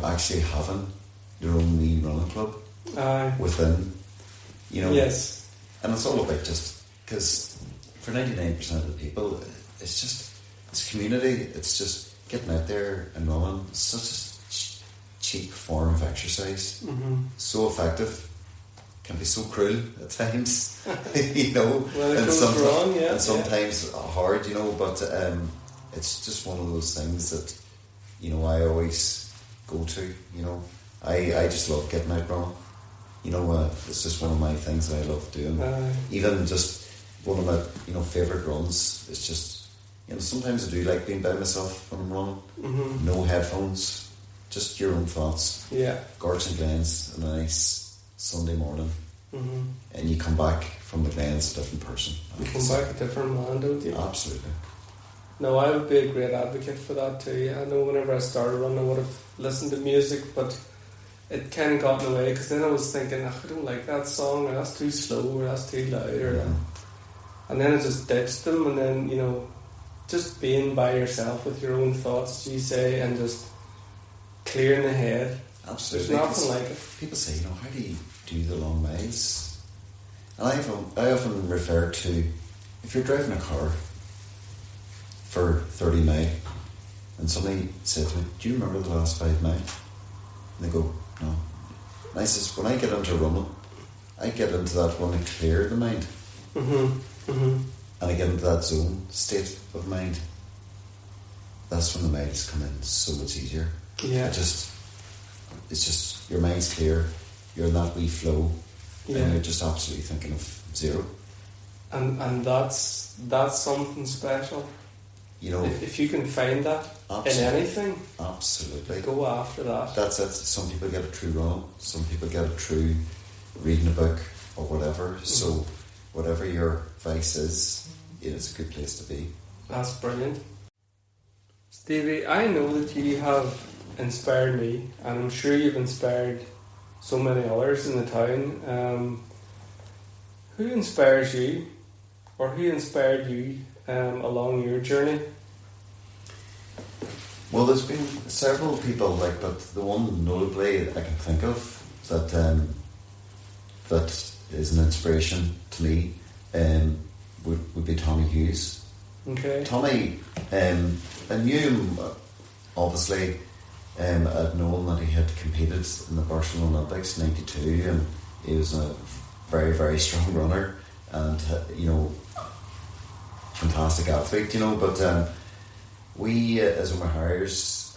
actually having their own wee running club within, Yes. And it's all about just, because for 99% of the people, it's community, it's just getting out there and running. It's such a cheap form of exercise, so effective, can be so cruel at times, well, and sometimes yeah. hard, but it's just one of those things that, I always go to, I just love getting out running, it's just one of my things that I love doing. Even just one of my, favourite runs, it's just, sometimes I do like being by myself when I'm running, no headphones, just your own thoughts, Gorge and Glens, and a nice Sunday morning, and you come back from the Glens a different person. You come back a different man, don't you? Absolutely. No, I would be a great advocate for that too. I know whenever I started running, I would have listened to music, but it kind of got in the way, because then I was thinking, I don't like that song, or that's too slow, or that's too loud, and then I just ditched them, and then, just being by yourself with your own thoughts, as you say, and just clearing the head. Absolutely. There's nothing like it. People say, how do you do the long miles? And I often refer to, if you're driving a car for 30 miles, and somebody said to me, "Do you remember the last 5 miles?" And they go, "No." And I says, when I get into running, I get into that one to clear the mind. And I get into that zone state of mind. That's when the miles come in so much easier. Yeah. It's just your mind's clear. You're in that wee flow, and you're just absolutely thinking of zero. And that's something special. You know, if you can find that in anything, absolutely go after that. That's it. Some people get it through running. Some people get it through reading a book or whatever. So whatever your vice is, it is a good place to be. That's brilliant. Stevie, I know that you have inspired me, and I'm sure you've inspired so many others in the town. Who inspires you, or who inspired you along your journey? Well, there's been several people, but the one notably I can think of that is an inspiration to me would be Tommy Hughes. Okay. Tommy, I knew him, obviously. I'd known that he had competed in the Barcelona Olympics in '92, and he was a very, very strong runner, and fantastic athlete. But we, as O'Mahars,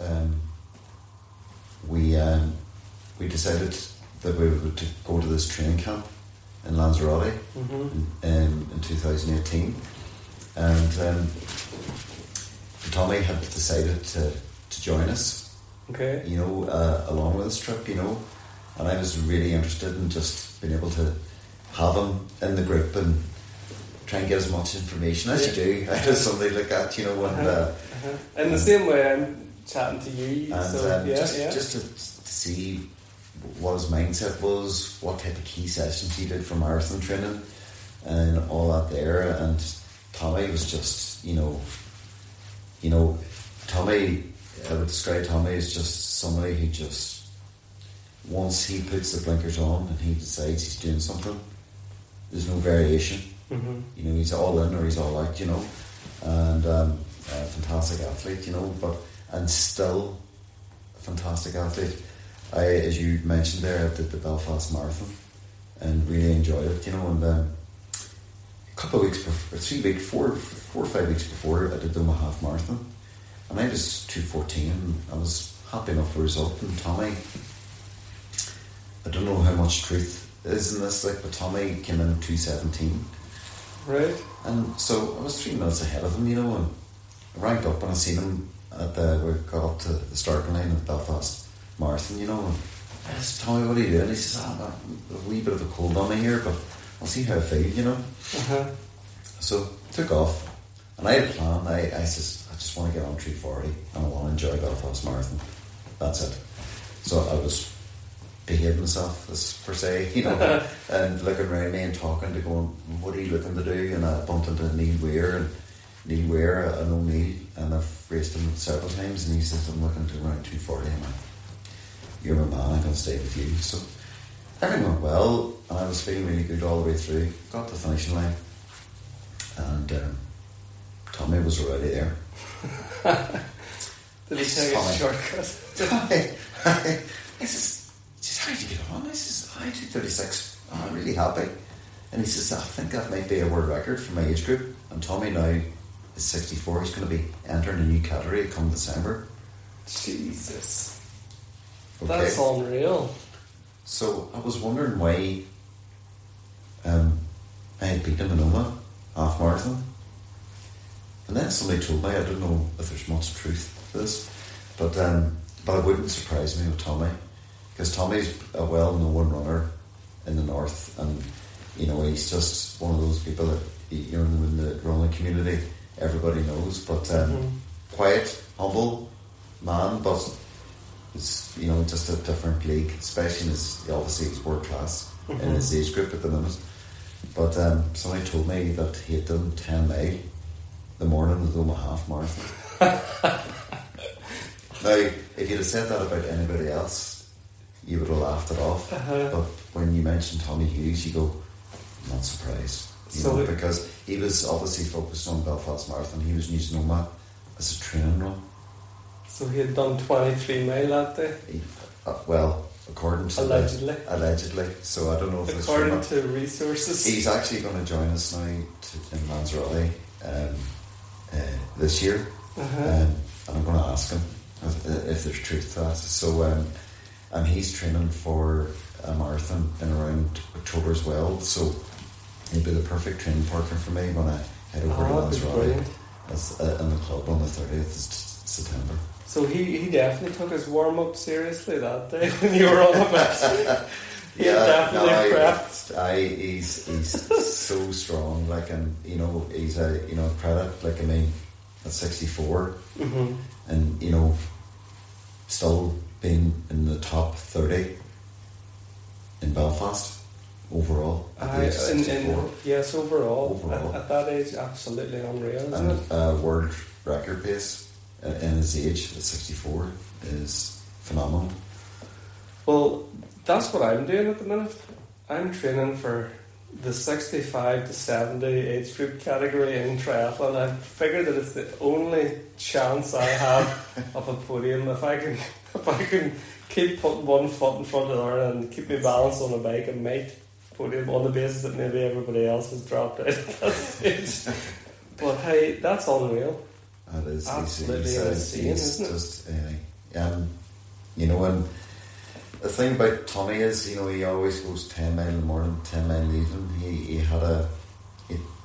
we decided that we would go to this training camp in Lanzarote in 2018, and Tommy had decided to join us. Okay. Along with this trip, and I was really interested in just being able to have him in the group and try and get as much information as you do out of somebody like that, In the same way I'm chatting to you, and just to see what his mindset was, what type of key sessions he did for marathon training, and all that there. And Tommy was just, Tommy. I would describe Tommy as just somebody who just, once he puts the blinkers on and he decides he's doing something, there's no variation. He's all in or he's all out, and a fantastic athlete, and still a fantastic athlete. As you mentioned there, I did the Belfast Marathon and really enjoyed it, and a couple of weeks before, 4 or 5 weeks before, I did the Omaha Half Marathon. And I was 2:14, and I was happy enough with the result. And Tommy, I don't know how much truth is in this, but Tommy came in 2:17. Right. And so I was 3 minutes ahead of him, and I ranked up and I seen him we got up to the starting line at the Belfast Marathon, and I said, "Tommy, what are you doing?" He says, "I'm a wee bit of a cold on me here, but I'll see how I feel, So took off, and I had a plan. I says, I just want to get on 340 and I want to enjoy Belfast Marathon. That's it. So I was behaving myself, per se, and looking around me and talking to going, what are you looking to do? And I bumped into Neil Weir, and Neil Weir, I know Neil, and I've raced him several times, and he says, I'm looking to around 240. I'm like, you're my man, I'm going to stay with you. So everything went well, and I was feeling really good all the way through. Got to the finishing line, and Tommy was already there. Did he take a shortcut? I says, how did you get on? I says, I 2:36. I'm really happy. And he says, I think that might be a world record for my age group. And Tommy now is 64. He's going to be entering a new category come December. Jesus. Okay. That's unreal. So I was wondering why I had beat him in Oma half marathon. And then somebody told me, I don't know if there's much truth to this, but it wouldn't surprise me with Tommy, because Tommy's a well-known runner in the north, and he's just one of those people that in the running community everybody knows, but quiet, humble man, but it's just a different league, especially obviously he's world class in his age group at the minute. But somebody told me that he had done 10 mile the morning of the Omaha Half Marathon. Now, if you'd have said that about anybody else, you would have laughed it off. But when you mentioned Tommy Hughes, you go, I'm not surprised. Because he was obviously focused on Belfast Marathon. He was using Oma as a training run. So he had done 23 mile that day? Well, according to allegedly. So I don't know if according it's to resources. He's actually going to join us now in Lanzarote this year, and I'm going to ask him if there's truth to that. So, and he's training for a marathon in around October as well. So he'll be the perfect training partner for me when I head over to Lanzarote in the club on the 30th of September. So he definitely took his warm up seriously that day when you were on about. He definitely prepped. He's so strong. Like, and he's a credit. Like, I mean, at 64, and still being in the top 30 in Belfast overall. Yes, overall. At that age, absolutely unreal, isn't it? World record pace in his age at 64 is phenomenal. Well, that's what I'm doing at the minute. I'm training for the 65 to 70 age group category in triathlon. I figured that it's the only chance I have of a podium. If I can keep putting one foot in front of the other and keep me balanced on a bike, and might podium on the basis that maybe everybody else has dropped out at that stage. But hey, that's unreal. That is absolutely insane, isn't it? Just, and the thing about Tommy is, he always goes 10 mile in the morning, 10 mile evening.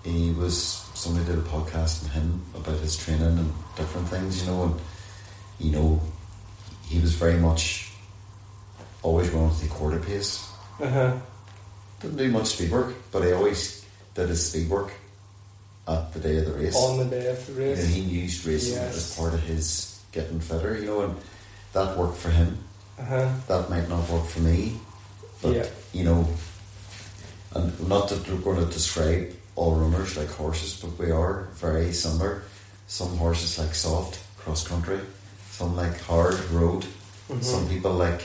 He was, somebody did a podcast on him about his training and different things, and he was very much always running at the quarter pace. Didn't do much speed work, but he always did his speed work at the day of the race. On the day of the race. And he used racing as part of his getting fitter, and that worked for him. That might not work for me, but and not that we're going to describe all runners like horses, but we are very similar. Some horses like soft cross country, some like hard road, some people like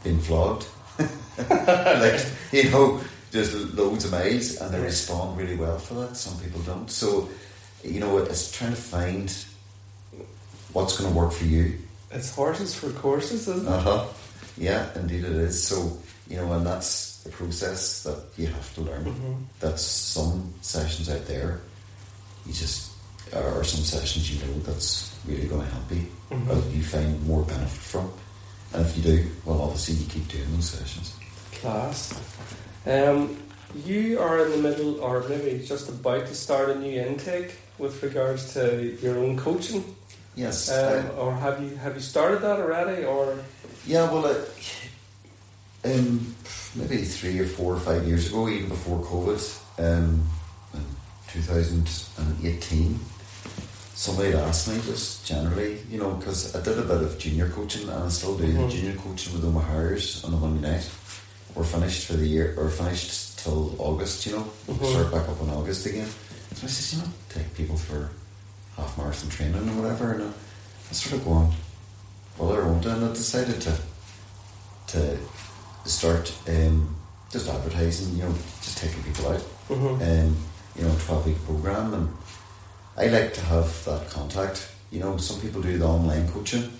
being flogged, like just loads of miles, and they respond really well for that. Some people don't. So it's trying to find what's going to work for you. It's horses for courses, isn't it? Yeah, indeed it is. So, and that's the process that you have to learn. That's some sessions out there, or some sessions that's really going to help you, or that you find more benefit from. And if you do, well, obviously you keep doing those sessions. Class. You are in the middle, or maybe just about to start a new intake with regards to your own coaching. Yes. Or have you started that already? Or well, maybe 3 or 4 or 5 years ago, even before COVID, in 2018, somebody had asked me just generally, because I did a bit of junior coaching, and I still do the junior coaching with my hires on a Monday night. We're finished for the year, or finished till August. Start back up in August again. So I said, take people for half marathon training or whatever, and I started going, well, I won't, and I decided to start just advertising, just taking people out, a 12-week program, and I like to have that contact. Some people do the online coaching,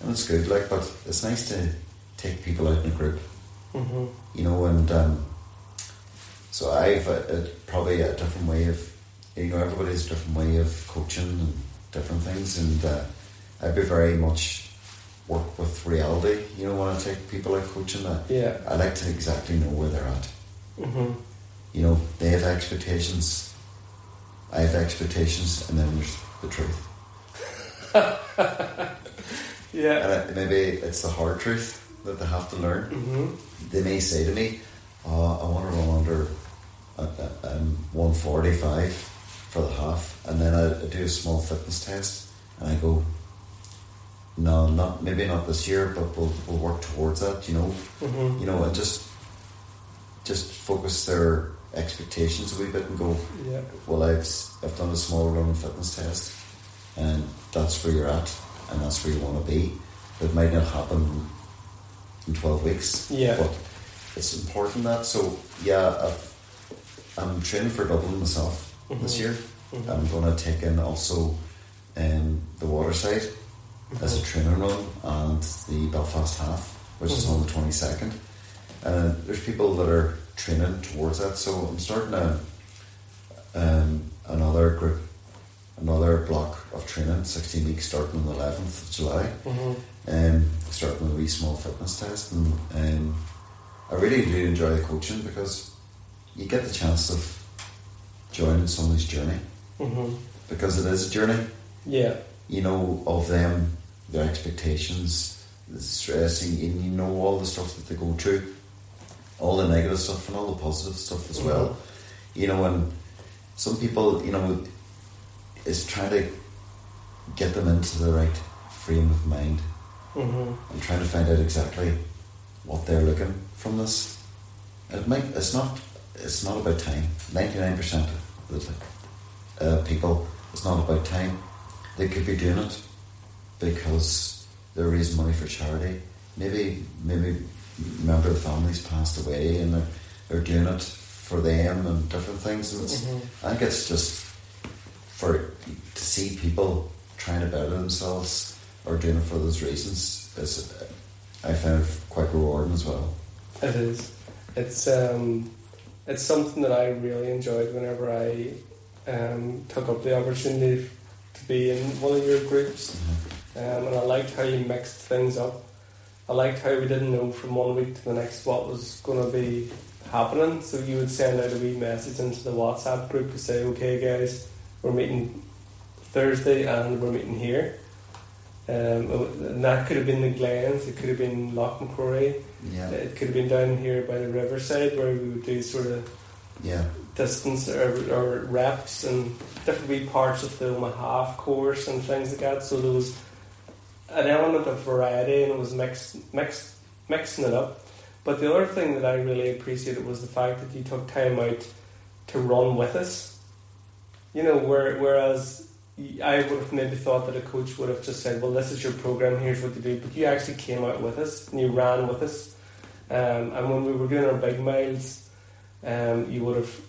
and it's good, but it's nice to take people out in a group, and so I've probably a different way of, everybody has a different way of coaching and different things, and I'd be very much work with reality, when I take people out coaching. I like to exactly know where they're at. They have expectations, I have expectations, and then there's the truth. And maybe it's the hard truth that they have to learn. They may say to me, I want to run under 145 for the half, and then I do a small fitness test, and I go, no, maybe not this year, but we'll work towards that, and just focus their expectations a wee bit and go, well, I've done a small run and fitness test, and that's where you're at, and that's where you want to be. It might not happen in 12 weeks, but it's important that. So I'm training for Dublin myself this year. I'm going to take in also the water side as a training run, and the Belfast Half, which is on the 22nd. There's people that are training towards that, so I'm starting another group, another block of training, 16 weeks, starting on the 11th of July. Starting with a wee small fitness test, and I really do enjoy the coaching because you get the chance of joining somebody's journey, because it is a journey. Yeah. You know, of them, their expectations, the stress, and you know all the stuff that they go through, all the negative stuff and all the positive stuff as well. You know, and some people, you know, is trying to get them into the right frame of mind, and trying to find out exactly what they're looking from this. It's not about time. 99% of the people, it's not about time. They could be doing it because they're raising money for charity. Maybe a member of the family's passed away and they're doing it for them and different things. And I think it's just to see people trying to better themselves or doing it for those reasons I found it quite rewarding as well. It is. It's something that I really enjoyed whenever I took up the opportunity to be in one of your groups, and I liked how you mixed things up. I liked how we didn't know from one week to the next what was going to be happening, so you would send out a wee message into the WhatsApp group to say, okay guys, we're meeting Thursday and we're meeting here. And that could have been the Glens, it could have been Loch Macquarie, it could have been down here by the riverside where we would do sort of distance or reps and different wee parts of the Omaha course and things like that. So there was an element of variety and it was mixing it up. But the other thing that I really appreciated was the fact that you took time out to run with us. You know, whereas I would have maybe thought that a coach would have just said, well, this is your program, here's what to do, but you actually came out with us and you ran with us, and when we were doing our big miles, you would have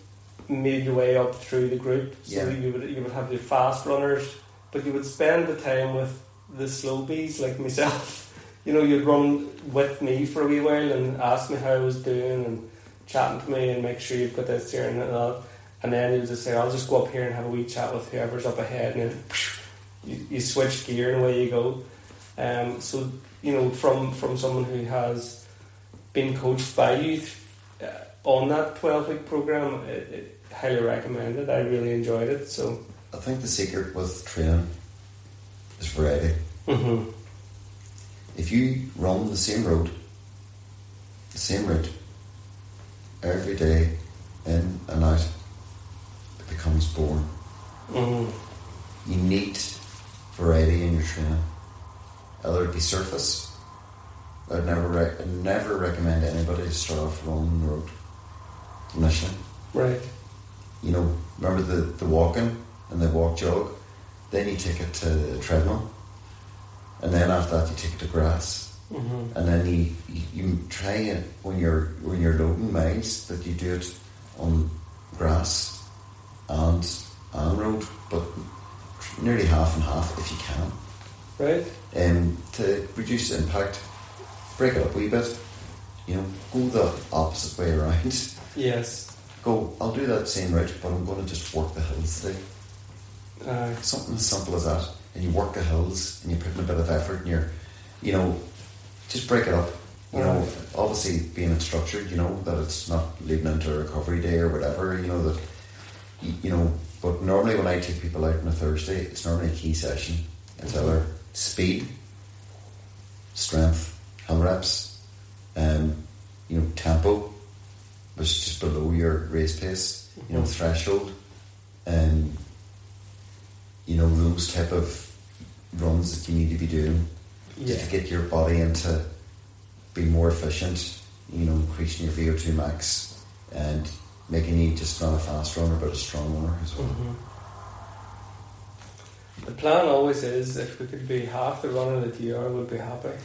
made your way up through the group. So you would have the fast runners, but you would spend the time with the slow bees like myself. You know, you'd run with me for a wee while and ask me how I was doing and chatting to me and make sure you've got this here and that. And then you just say, I'll just go up here and have a wee chat with whoever's up ahead, and then you switch gear and away you go. So, you know, from someone who has been coached by you on that 12-week program, it highly recommended. I really enjoyed it. So I think the secret with training is variety. If you run the same route every day, in and out, becomes boring. You need variety in your training. Either it be surface. I'd never recommend anybody to start off running the road initially. Right. You know, remember the walking and the walk jog. Then you take it to the treadmill, and then after that you take it to grass. And then you try it when you're loading miles that you do it on grass and road, but nearly half and half if you can. Right. To reduce the impact, break it up a wee bit. You know, go the opposite way around. Yes. Go, I'll do that same route, but I'm going to just work the hills today. Something as simple as that. And you work the hills, and you put in a bit of effort, and you know, just break it up. You know, obviously being structured, you know, that it's not leading into a recovery day or whatever, you know, that, you know, but normally when I take people out on a Thursday, it's normally a key session. It's either speed, strength, hill reps, you know, tempo, which is just below your race pace, you know, threshold, and you know, those type of runs that you need to be doing to get your body into being more efficient, you know, increasing your VO2 max and making you just not a fast runner but a strong runner as well. The plan always is, if we could be half the runner that you are, we'd be happy.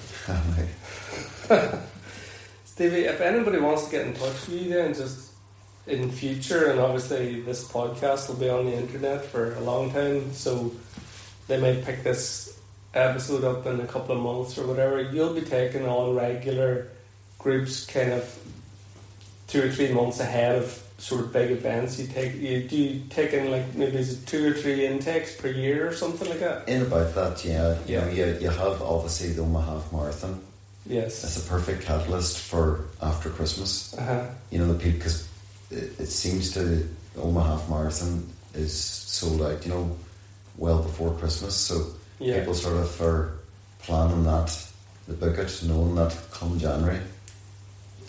Stevie, if anybody wants to get in touch with you then, just in future, and obviously this podcast will be on the internet for a long time, so they might pick this episode up in a couple of months or whatever, you'll be taking on regular groups kind of 2 or 3 months ahead of sort of big events. You take in like maybe is it 2 or 3 intakes per year or something like that? In about that, yeah. You know, you have obviously the Omaha Half Marathon. Yes. It's a perfect catalyst for after Christmas. You know, because it seems to the Omaha Half Marathon is sold out, you know, well before Christmas. So people sort of are planning that, they book it, knowing that come January,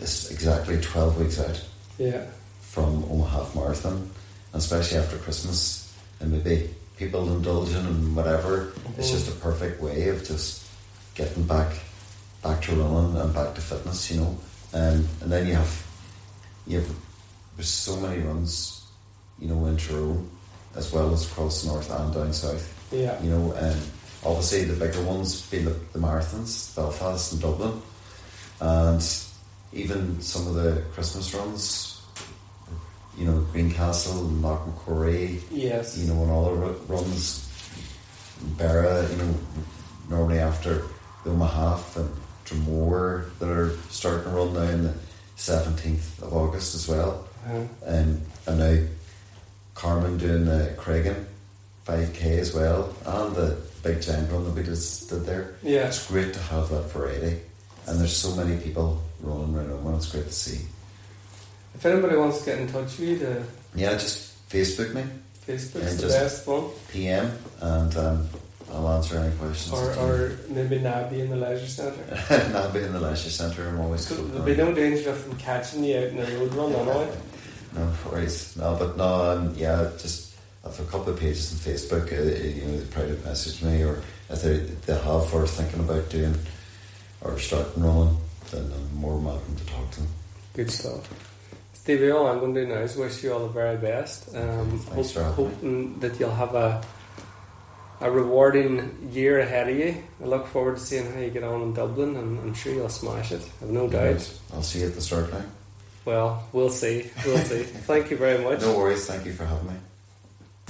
it's exactly 12 weeks out from Omaha Half Marathon, and especially after Christmas, and maybe people indulging and whatever. It's just a perfect way of just getting back to running and back to fitness, you know. And then you have there's so many runs, you know, in Tyrone as well as across the north and down south. You know, and obviously the bigger ones being the marathons, Belfast and Dublin, and even some of the Christmas runs, you know, Greencastle and Knockmacquarie, you know, and all the runs, Barra, you know, normally after the Omaha Half, and Dromore that are starting to run now on the 17th of August as well. And now Carmen doing the Craigan 5k as well, and the big giant run that we just did there. It's great to have that variety, and there's so many people running around Omaha. It's great to see. If anybody wants to get in touch with you, just Facebook me. Facebook's the best one. PM, and I'll answer any questions. Or maybe Nabby in the leisure centre. Nabby in the leisure centre, I'm always so there'll be no danger of them catching you out in the road run, anyway. No worries. Just I have a couple of pages on Facebook. You know, they private message me, or if they have or thinking about doing or starting running, then I'm more than welcome to talk to them. Good stuff. Stevie, all I'm going to do now is wish you all the very best. Thanks for having hoping that you'll have a rewarding year ahead of you. I look forward to seeing how you get on in Dublin, and I'm sure you'll smash it. I've no doubt. I'll see you at the start line. Well, we'll see. Thank you very much. No worries. Thank you for having me.